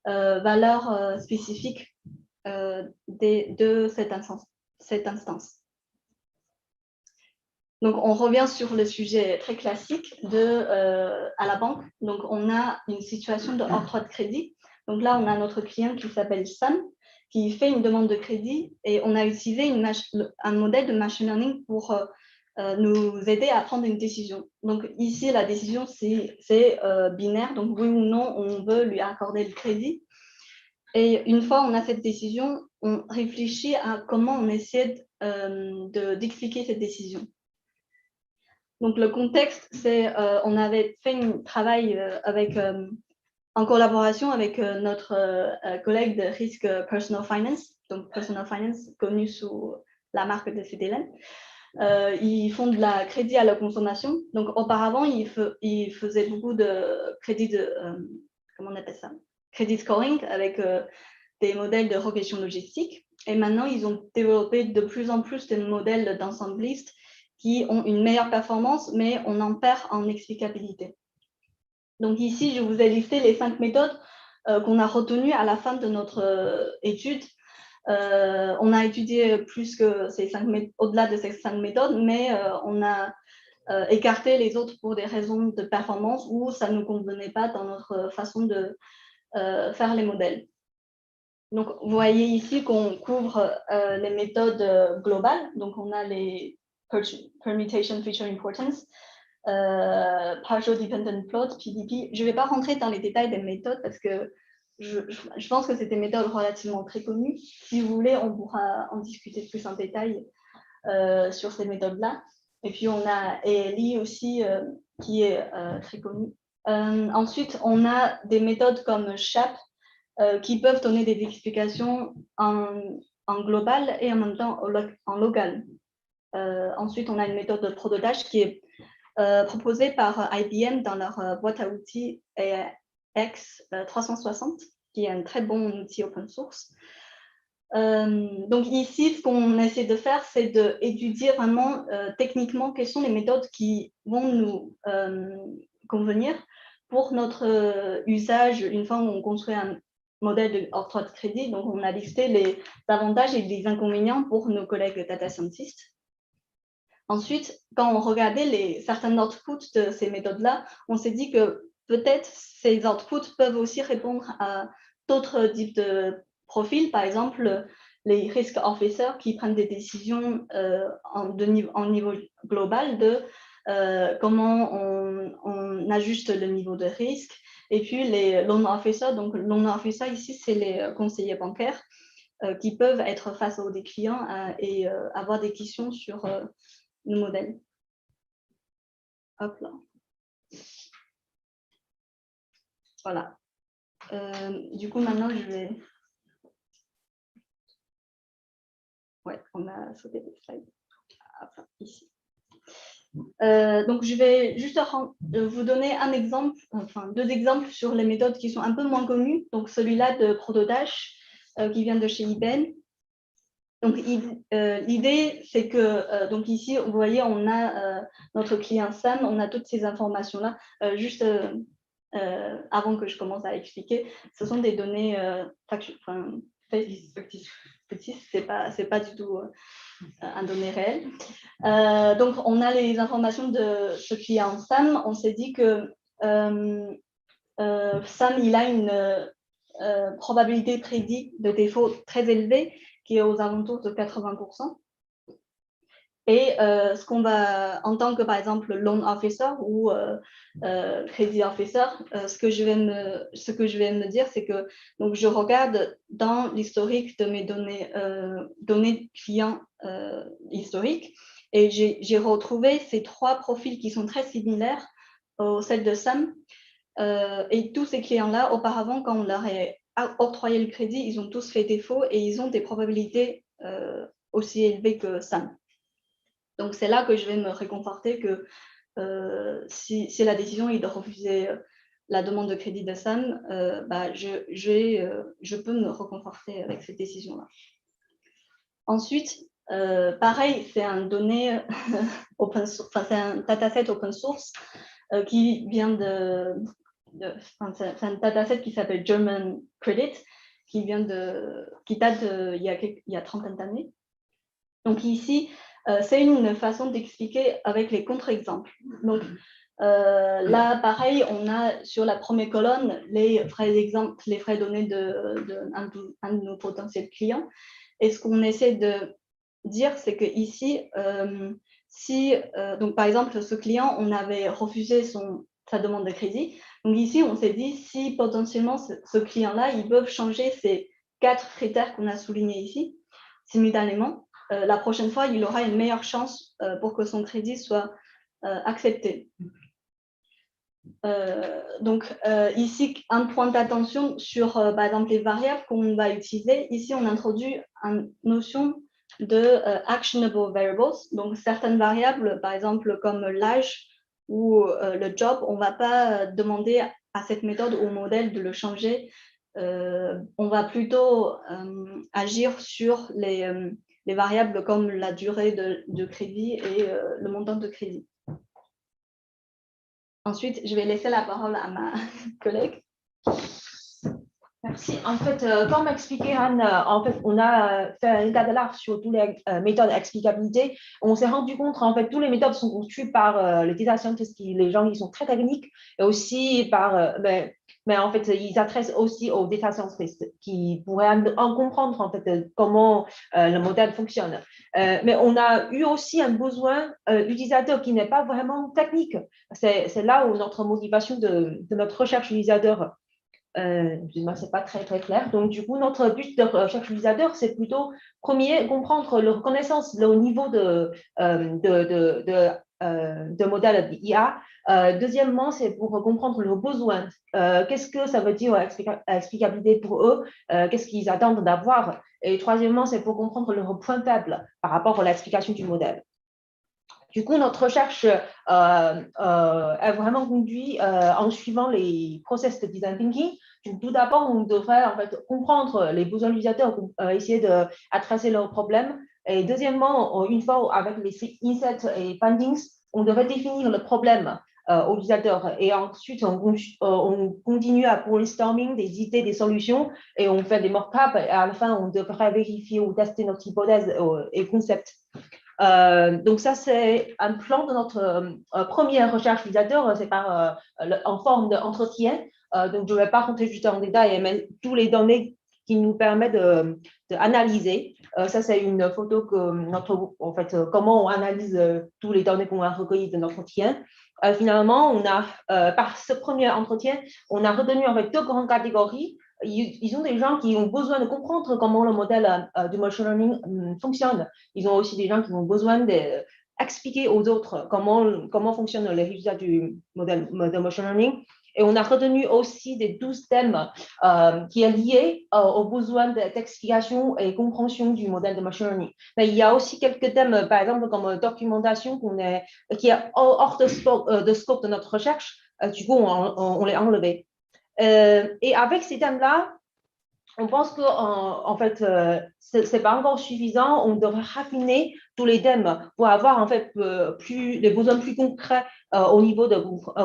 valeurs spécifiques de cette instance. Donc, on revient sur le sujet très classique à la banque. Donc, on a une situation de octroi de crédit. Donc là, on a notre client qui s'appelle Sam, qui fait une demande de crédit et on a utilisé un modèle de machine learning pour nous aider à prendre une décision. Donc ici, la décision, c'est binaire. Donc oui ou non, on veut lui accorder le crédit. Et une fois on a cette décision, on réfléchit à comment on essaie d'expliquer cette décision. Donc le contexte, c'est on avait fait un travail en collaboration avec notre collègue de risque Personal Finance, donc Personal Finance connu sous la marque de CDLM. Ils font de la crédit à la consommation. Donc auparavant, ils faisaient beaucoup de crédit comment on appelle ça? Crédit scoring avec des modèles de régression logistique. Et maintenant, ils ont développé de plus en plus de modèles d'ensembliste qui ont une meilleure performance, mais on en perd en explicabilité. Donc ici, je vous ai listé les 5 méthodes qu'on a retenues à la fin de notre étude. On a étudié plus que au-delà de ces 5 méthodes, mais on a écarté les autres pour des raisons de performance ou ça ne nous convenait pas dans notre façon de faire les modèles. Donc, vous voyez ici qu'on couvre les méthodes globales. Donc, on a les Permutation Feature Importance, Partial Dependent Plot, PDP. Je ne vais pas rentrer dans les détails des méthodes parce que je pense que c'est des méthodes relativement très connues. Si vous voulez, on pourra en discuter plus en détail sur ces méthodes-là. Et puis, on a ELI aussi qui est très connu. Ensuite, on a des méthodes comme SHAP qui peuvent donner des explications en global et en même temps en local. Ensuite, on a une méthode de prototype qui est proposée par IBM dans leur boîte à outils AX 360, qui est un très bon outil open source. Donc ici, ce qu'on essaie de faire, c'est d'étudier vraiment techniquement quelles sont les méthodes qui vont nous convenir pour notre usage une fois qu'on construit un modèle d'octroi de crédit. Donc, on a listé les avantages et les inconvénients pour nos collègues data scientists. Ensuite, quand on regardait certains outputs de ces méthodes-là, on s'est dit que peut-être ces outputs peuvent aussi répondre à d'autres types de profils, par exemple les risk officers qui prennent des décisions en niveau global de comment on ajuste le niveau de risque. Et puis les loan officers, donc loan officers ici, c'est les conseillers bancaires qui peuvent être face aux des clients et avoir des questions sur le modèle. Hop là. Voilà. Du coup, maintenant, je vais... Ouais, on a sauté des slides. Enfin, ici. Donc, je vais juste vous donner un exemple, enfin, 2 exemples sur les méthodes qui sont un peu moins connues. Donc, celui-là de Protodash, qui vient de chez IBM. Donc, l'idée, c'est que, donc ici, vous voyez, on a notre client Sam, on a toutes ces informations-là. Juste avant que je commence à expliquer, ce sont des données factices, c'est pas du tout un donné réel. Donc, on a les informations de ce client Sam. On s'est dit que Sam, il a une probabilité prédite de défaut très élevée, qui est aux alentours de 80%. Et ce qu'on va, en tant que par exemple loan officer ou credit officer, ce que je vais me dire, c'est que donc, je regarde dans l'historique de mes données clients historiques et j'ai retrouvé ces 3 profils qui sont très similaires aux celles de Sam. Et tous ces clients-là, auparavant, quand on leur a octroyé le crédit, ils ont tous fait défaut et ils ont des probabilités aussi élevées que Sam. Donc, c'est là que je vais me réconforter que si la décision est de refuser la demande de crédit de Sam, je peux me réconforter avec cette décision-là. Ensuite, pareil, c'est un donné open source, c'est un dataset open source qui vient c'est un dataset qui s'appelle German Credit, qui date il y a 30 d'années. Donc ici, c'est une façon d'expliquer avec les contre-exemples. Donc là, pareil, on a sur la première colonne les vrais exemples, les vraies données d'un de nos potentiels clients. Et ce qu'on essaie de dire, c'est que ici, donc par exemple, ce client, on avait refusé sa demande de crédit. Donc ici, on s'est dit, si potentiellement ce client-là, ils peuvent changer ces 4 critères qu'on a soulignés ici, simultanément, la prochaine fois, il aura une meilleure chance pour que son crédit soit accepté. Donc ici, un point d'attention sur, par exemple, les variables qu'on va utiliser. Ici, on introduit une notion de actionable variables. Donc, certaines variables, par exemple, comme l'âge ou le job, on ne va pas demander à cette méthode ou au modèle de le changer. On va plutôt agir sur les variables comme la durée de crédit et le montant de crédit. Ensuite, je vais laisser la parole à ma collègue. Merci. En fait, comme expliqué Anne, en fait, on a fait un état de l'art sur toutes les méthodes d'explicabilité. On s'est rendu compte, en fait, toutes les méthodes sont conçues par les data scientists, les gens qui sont très techniques, et aussi par, mais en fait, ils s'adressent aussi aux data scientists qui pourraient en comprendre en fait comment le modèle fonctionne. Mais on a eu aussi un besoin utilisateur qui n'est pas vraiment technique. C'est là où notre motivation de notre recherche utilisateur. C'est pas très clair. Donc, du coup, notre but de recherche utilisateur, c'est plutôt, premier, comprendre leur connaissance, leur niveau de modèle d'IA. Deuxièmement, c'est pour comprendre leurs besoins. Qu'est-ce que ça veut dire explicabilité pour eux? Qu'est-ce qu'ils attendent d'avoir? Et troisièmement, c'est pour comprendre leurs points faibles par rapport à l'explication du modèle. Du coup, notre recherche est vraiment conduite en suivant les process de design thinking. Tout d'abord, on devrait en fait comprendre les besoins utilisateurs, essayer d'adresser leurs problèmes. Et deuxièmement, une fois avec les insights et findings, on devrait définir le problème aux utilisateurs. Et ensuite, on continue à brainstorming des idées, des solutions, et on fait des mock-ups. Et à la fin, on devrait vérifier ou tester notre hypothèse et concept. Donc ça, c'est un plan de notre première recherche utilisateur, c'est en forme d'entretien. Donc, je ne vais pas rentrer juste en détail, mais tous les données qui nous permettent d'analyser. Ça, c'est une photo que en fait, comment on analyse tous les données qu'on a recueillies de notre entretien. Finalement, par ce premier entretien, on a retenu en fait 2 grandes catégories. Ils ont des gens qui ont besoin de comprendre comment le modèle du machine learning fonctionne. Ils ont aussi des gens qui ont besoin d'expliquer aux autres comment fonctionnent les résultats du modèle de machine learning. Et on a retenu aussi des 12 thèmes qui est lié aux besoins d'explication et compréhension du modèle de machine learning. Mais il y a aussi quelques thèmes, par exemple, comme documentation qui est hors de scope de notre recherche. Du coup, on les a enlevés. Et avec ces thèmes-là, on pense que en fait, c'est pas encore suffisant. On devrait raffiner tous les thèmes pour avoir en fait les besoins plus concrets au niveau de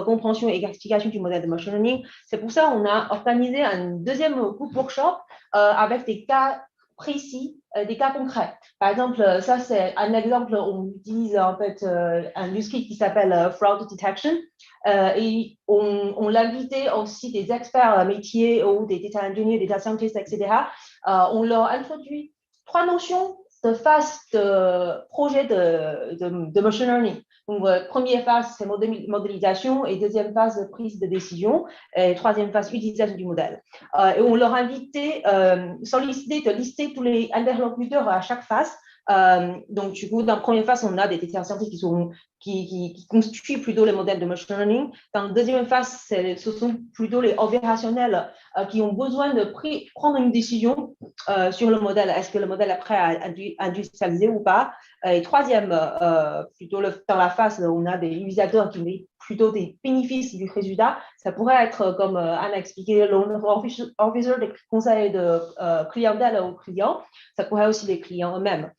compréhension et explication du modèle de machine learning. C'est pour ça qu'on a organisé un deuxième groupe workshop avec des cas précis, des cas concrets. Par exemple, ça c'est un exemple. On utilise en fait un use case qui s'appelle fraud detection. Et on l'invitait aussi des experts métiers ou des data engineers, des data scientists, etc. On leur introduit 3 notions de phase de projet de machine learning. Donc, première phase, c'est modélisation, et deuxième phase, prise de décision, et troisième phase, utilisation du modèle. Et on leur invitait, sollicité de lister tous les interlocuteurs à chaque phase. Donc, du coup, dans la première phase, on a des data scientists qui constituent plutôt les modèles de machine learning. Dans la deuxième phase, ce sont plutôt les opérationnels qui ont besoin de prendre une décision sur le modèle. Est-ce que le modèle est prêt à industrialiser ou pas? Et troisième, plutôt dans la phase où on a des utilisateurs qui ont plutôt des bénéfices du résultat. Ça pourrait être, comme Anne a expliqué, l'officer des conseils de clientèle aux clients. Ça pourrait aussi les clients eux-mêmes.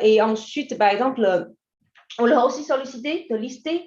Et ensuite, par exemple, on leur a aussi sollicité de lister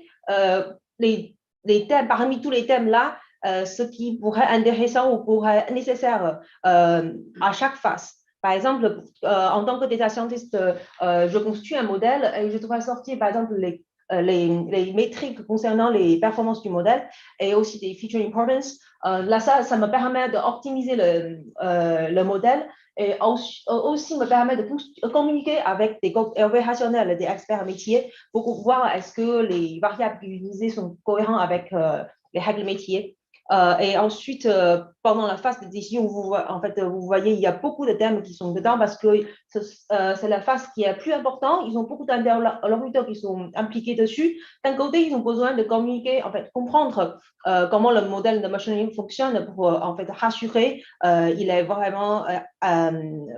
les thèmes, parmi tous les thèmes-là, ce qui pourrait être intéressant ou pourrait être nécessaire à chaque phase. Par exemple, en tant que data scientist, je constitue un modèle et je devrais sortir, par exemple, les métriques concernant les performances du modèle et aussi des feature importance. Là, ça me permet d'optimiser le modèle et aussi me permet de communiquer avec des opérationnels, des experts métiers pour voir est-ce que les variables utilisées sont cohérentes avec les règles métiers. Et ensuite, pendant la phase de décision, en fait, vous voyez, il y a beaucoup de thèmes qui sont dedans parce que c'est la phase qui est plus importante. Ils ont beaucoup d'interlocuteurs qui sont impliqués dessus. D'un côté, ils ont besoin de communiquer, en fait, comprendre comment le modèle de machine learning fonctionne pour, en fait, rassurer. Il est vraiment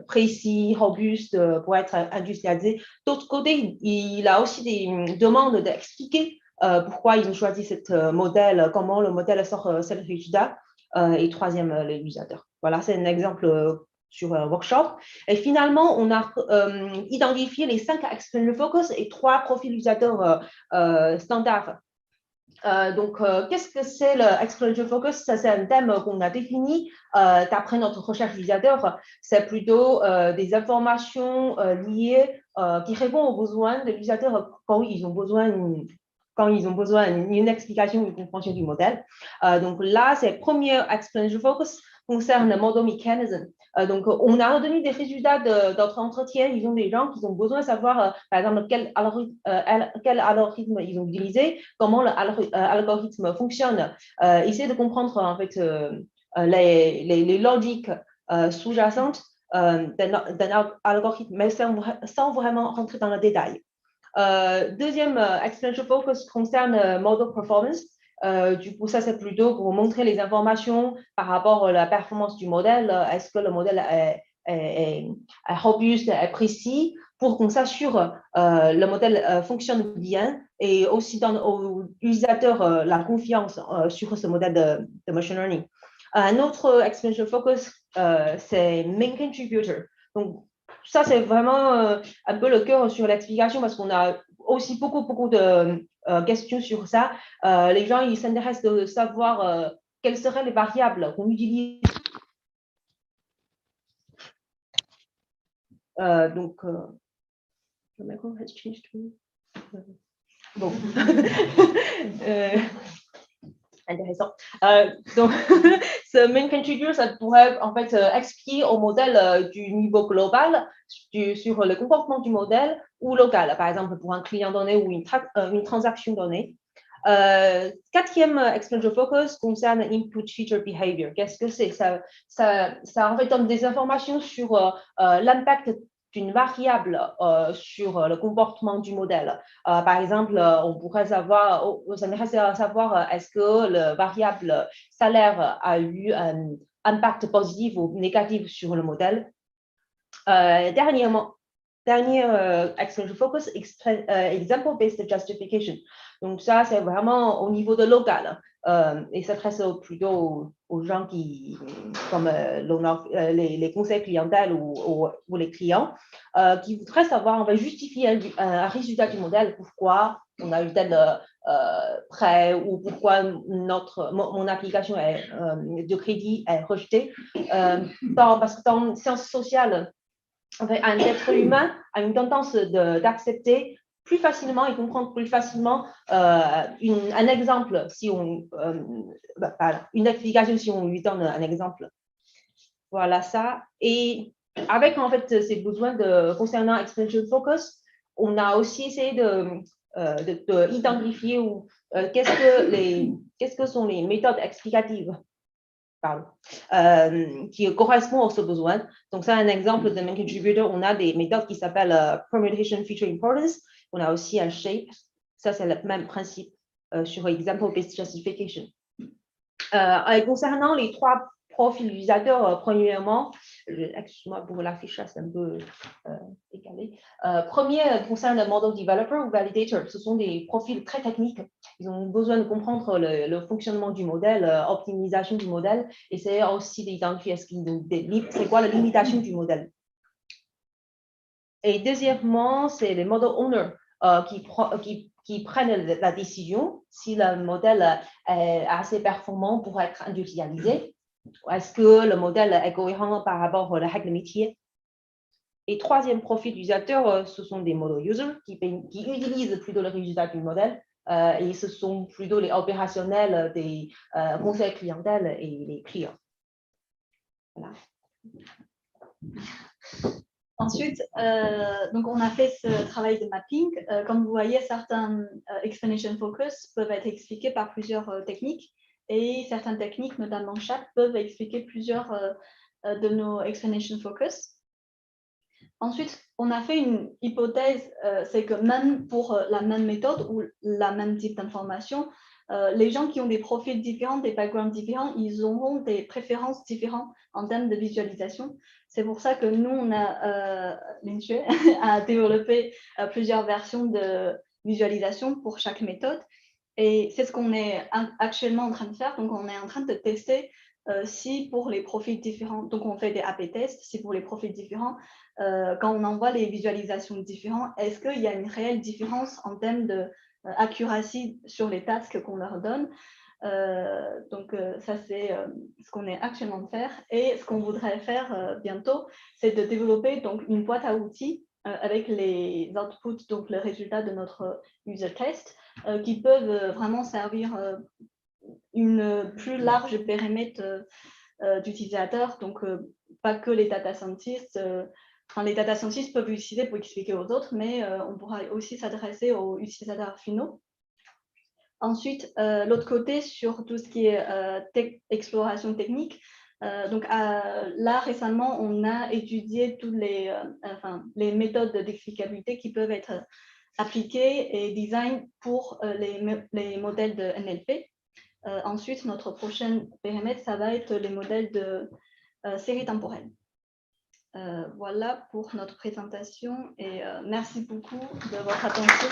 précis, robuste pour être industrialisé. D'autre côté, il a aussi des demandes d'expliquer pourquoi ils ont choisi ce modèle, comment le modèle sort ce résultat, et troisième, les utilisateurs. Voilà, c'est un exemple sur un workshop. Et finalement, on a identifié les 5 experiential focus et 3 profils utilisateurs standards. Donc, qu'est-ce que c'est le experiential focus? Ça, c'est un thème qu'on a défini d'après notre recherche utilisateur. C'est plutôt des informations liées qui répondent aux besoins de l'utilisateur quand ils ont besoin d'une explication, une compréhension du modèle. Donc là, c'est le premier experiential focus concerne le model mechanism. Donc, on a retenu des résultats de notre entretien. Ils ont des gens qui ont besoin de savoir, par exemple, quel algorithme ils ont utilisé, comment l'algorithme fonctionne. Essayer de comprendre, en fait, les logiques sous-jacentes d'un algorithme, mais sans vraiment rentrer dans le détail. Deuxième experiential focus concerne model performance. Du coup, ça, c'est plutôt pour montrer les informations par rapport à la performance du modèle. Est-ce que le modèle est robuste, est précis, pour qu'on s'assure le modèle fonctionne bien et aussi donne aux utilisateurs la confiance sur ce modèle de machine learning. Un autre experiential focus, c'est main contributor. Donc, ça, c'est vraiment un peu le cœur sur l'explication parce qu'on a aussi beaucoup de questions sur ça. Les gens, ils s'intéressent de savoir quelles seraient les variables qu'on utilise. Donc, bon. intéressant. Donc, ce main contributor, ça pourrait en fait expliquer au modèle du niveau global sur le comportement du modèle ou local, par exemple pour un client donné ou une transaction donnée. Quatrième exponential focus concerne input feature behavior. Qu'est-ce que c'est? Ça en fait donne des informations sur l'impact d'une variable sur le comportement du modèle. Par exemple, on pourrait savoir, est-ce que le variable salaire a eu un impact positif ou négatif sur le modèle. Dernier exponential focus, example-based justification. Donc ça, c'est vraiment au niveau de local et s'adresse plutôt aux gens qui, comme les conseils clientèle ou les clients, qui voudraient savoir, on va justifier un résultat du modèle, pourquoi on a eu tel prêt ou pourquoi mon application de crédit est rejetée. Parce que dans sciences sociales, un être humain a une tendance d'accepter plus facilement et comprendre plus facilement un exemple si on une explication si on lui donne un exemple. Voilà ça. Et avec en fait ces besoins concernant exponential focus, on a aussi essayé d'identifier qu'est-ce que sont les méthodes explicatives qui correspondent à ce besoin. Donc, c'est un exemple de main contributor. On a des méthodes qui s'appellent permutation feature importance. On a aussi un shape. Ça, c'est le même principe sur example-based justification. Concernant les trois profils utilisateurs, premièrement, excuse-moi pour l'affichage, c'est un peu égalé. Premier concerne le model developer ou validator. Ce sont des profils très techniques. Ils ont besoin de comprendre le fonctionnement du modèle, optimisation du modèle, et c'est aussi d'identifier c'est quoi la limitation du modèle. Et deuxièmement, c'est les model owners qui prennent la décision si le modèle est assez performant pour être industrialisé. Est-ce que le modèle est cohérent par rapport aux règles métier? Et troisième profil utilisateur, ce sont des model users qui utilisent plutôt le résultat du modèle et ce sont plutôt les opérationnels des conseils clientèle et les clients. Voilà. Ensuite, donc on a fait ce travail de mapping. Comme vous voyez, certains exponential focus peuvent être expliqués par plusieurs techniques et certaines techniques, notamment SHAP, peuvent expliquer plusieurs de nos exponential focus. Ensuite, on a fait une hypothèse, c'est que même pour la même méthode ou la même type d'information, les gens qui ont des profils différents, des backgrounds différents, ils auront des préférences différentes en termes de visualisation. C'est pour ça que nous, on a développé plusieurs versions de visualisation pour chaque méthode. Et c'est ce qu'on est actuellement en train de faire. Donc, on est en train de tester si pour les profils différents, donc on fait des A/B tests, si pour les profils différents, quand on envoie les visualisations différentes, est-ce qu'il y a une réelle différence en termes d'accuracy sur les tasks qu'on leur donne? Donc, ça, c'est ce qu'on est actuellement en train de faire. Et ce qu'on voudrait faire bientôt, c'est de développer donc, une boîte à outils avec les outputs, donc le résultat de notre user test, qui peuvent vraiment servir une plus large périmètre d'utilisateurs, donc pas que les data scientists. Les data scientists peuvent l'utiliser pour expliquer aux autres, mais on pourra aussi s'adresser aux utilisateurs finaux. Ensuite, l'autre côté, sur tout ce qui est exploration technique, donc là, récemment, on a étudié toutes les méthodes d'explicabilité qui peuvent être appliquées et design pour les modèles de NLP. Ensuite, notre prochain périmètre, ça va être les modèles de série temporelle. Voilà pour notre présentation et merci beaucoup de votre attention.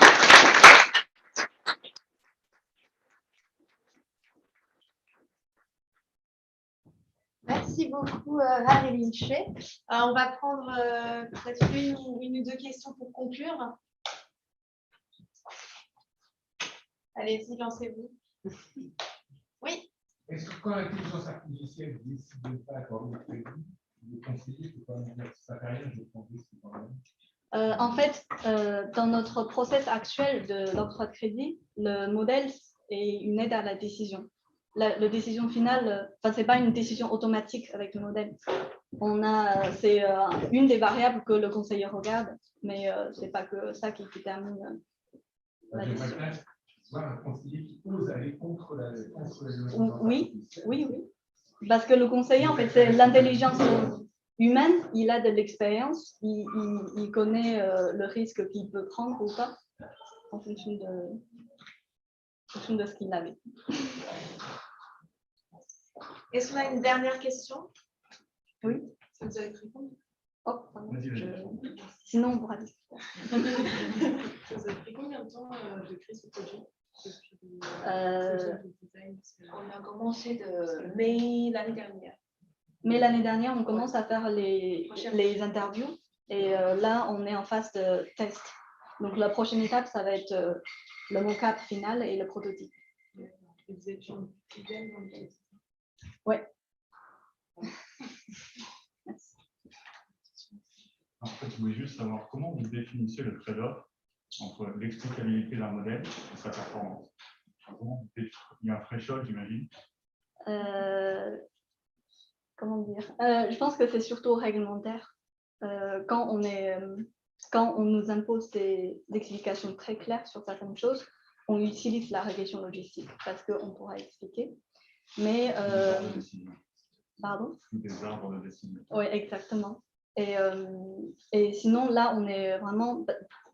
Merci beaucoup, Valérie Linché. On va prendre peut-être une ou deux questions pour conclure. Allez-y, lancez-vous. Oui. Est-ce que quand l'intelligence artificielle décide de ne pas accorder de crédit, le conseiller peut pas dire ça fait rien, je prends risque quand même? En fait, dans notre process actuel de l'octroi de crédit, le modèle est une aide à la décision. la décision finale, c'est pas une décision automatique avec le modèle. C'est une des variables que le conseiller regarde, mais c'est pas que ça qui détermine la décision. J'aimerais bien voir un conseiller qui ose aller contre la Oui. Parce que le conseiller, en fait, c'est l'intelligence humaine, il a de l'expérience, il connaît le risque qu'il peut prendre ou pas, en fonction de ce qu'il avait. Est-ce qu'on a une dernière question? Oui. Ça vous avez répondu? Oh, pardon. Sinon, on pourra discuter. Ça vous a pris combien de temps de créer ce projet? On a commencé de mai l'année dernière. Mais l'année dernière, on commence à faire les interviews et là, on est en phase de test. Donc, la prochaine étape, ça va être le mock-up final et le prototype. Vous êtes une fidèle dans le test. Ouais. En fait, je voulais juste savoir comment vous définissez le trade-off entre l'explicabilité d'un modèle et sa performance. Il y a un threshold, j'imagine. Comment dire, je pense que c'est surtout réglementaire. Quand on nous impose des explications très claires sur certaines choses, on utilise la régression logistique parce qu'on pourra expliquer. Mais pardon? Des arbres de décision. Oui, exactement. Et sinon, là, on est vraiment,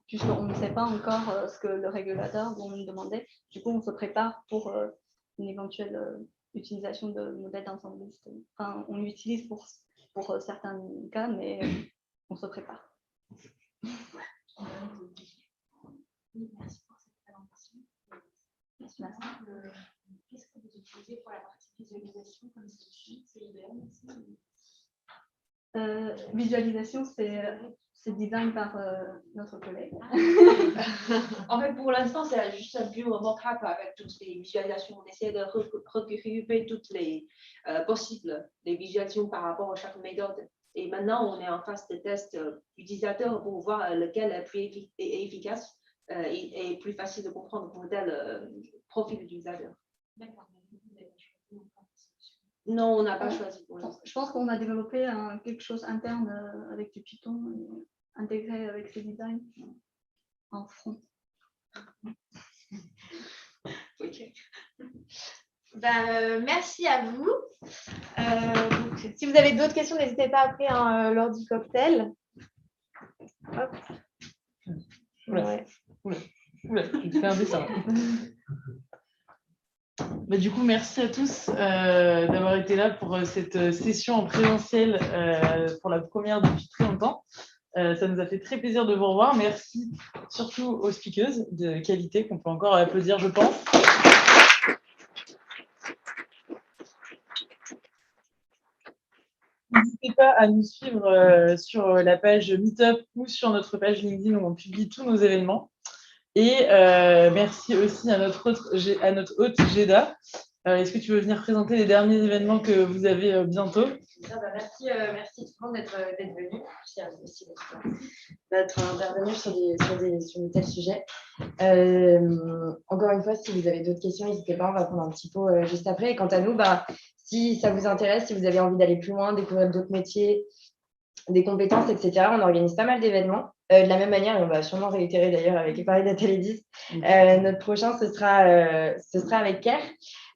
puisqu'on ne sait pas encore ce que le régulateur va nous demander, du coup, on se prépare pour une éventuelle utilisation de modèles d'ensembliste. Enfin, on l'utilise pour certains cas, mais on se prépare. Merci pour cette présentation. Qu'est-ce que vous utilisez pour la partie visualisation comme solution? C'est IBM aussi? Visualisation, c'est design par notre collègue. En fait, pour l'instant, c'est juste un bureau mock-up avec toutes les visualisations. On essaie de regrouper toutes les possibles les visualisations par rapport à chaque méthode. Et maintenant, on est en phase de test utilisateur pour voir lequel est plus efficace et plus facile de comprendre pour tel profil d'utilisateur. D'accord. Non, on n'a pas choisi pour l'instant. Je pense qu'on a développé quelque chose interne avec du Python intégré avec ces designs en front. Ok. Merci à vous. Donc, si vous avez d'autres questions, n'hésitez pas après lors du cocktail. Hop. Ouais. Oula, je te fais un dessin. Du coup, merci à tous d'avoir été là pour cette session en présentiel pour la première depuis très longtemps. Ça nous a fait très plaisir de vous revoir. Merci surtout aux speakers de qualité qu'on peut encore applaudir, je pense. N'hésitez pas à nous suivre sur la page Meetup ou sur notre page LinkedIn où on publie tous nos événements. Et merci aussi à notre hôte Jeda. Est-ce que tu veux venir présenter les derniers événements que vous avez bientôt? Merci tout le monde d'être venu. Merci aussi d'être intervenu sur de tels sujets. Encore une fois, si vous avez d'autres questions, n'hésitez pas, on va prendre un petit pot juste après. Et quant à nous, si ça vous intéresse, si vous avez envie d'aller plus loin, découvrir d'autres métiers, des compétences, etc., on organise pas mal d'événements. De la même manière, et on va sûrement réitérer d'ailleurs avec les paris Data Ladies, notre prochain, ce sera avec Care,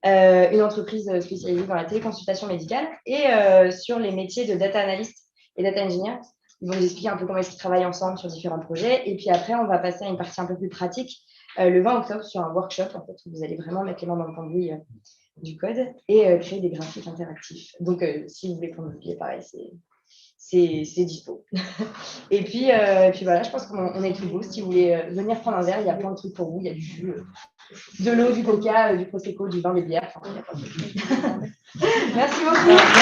une entreprise spécialisée dans la téléconsultation médicale et sur les métiers de data analyst et data engineer. Ils vont nous expliquer un peu comment est-ce qu'ils travaillent ensemble sur différents projets. Et puis après, on va passer à une partie un peu plus pratique le 20 octobre sur un workshop en fait, où vous allez vraiment mettre les mains dans le cambouis du code et créer des graphiques interactifs. Donc, si vous voulez prendre le billet, pareil, c'est dispo. et puis voilà, je pense qu'on est tout beau. Si vous voulez venir prendre un verre, il y a plein de trucs pour vous. Il y a du jus, de l'eau, du coca, du prosecco, du vin, des bières. Enfin, merci beaucoup.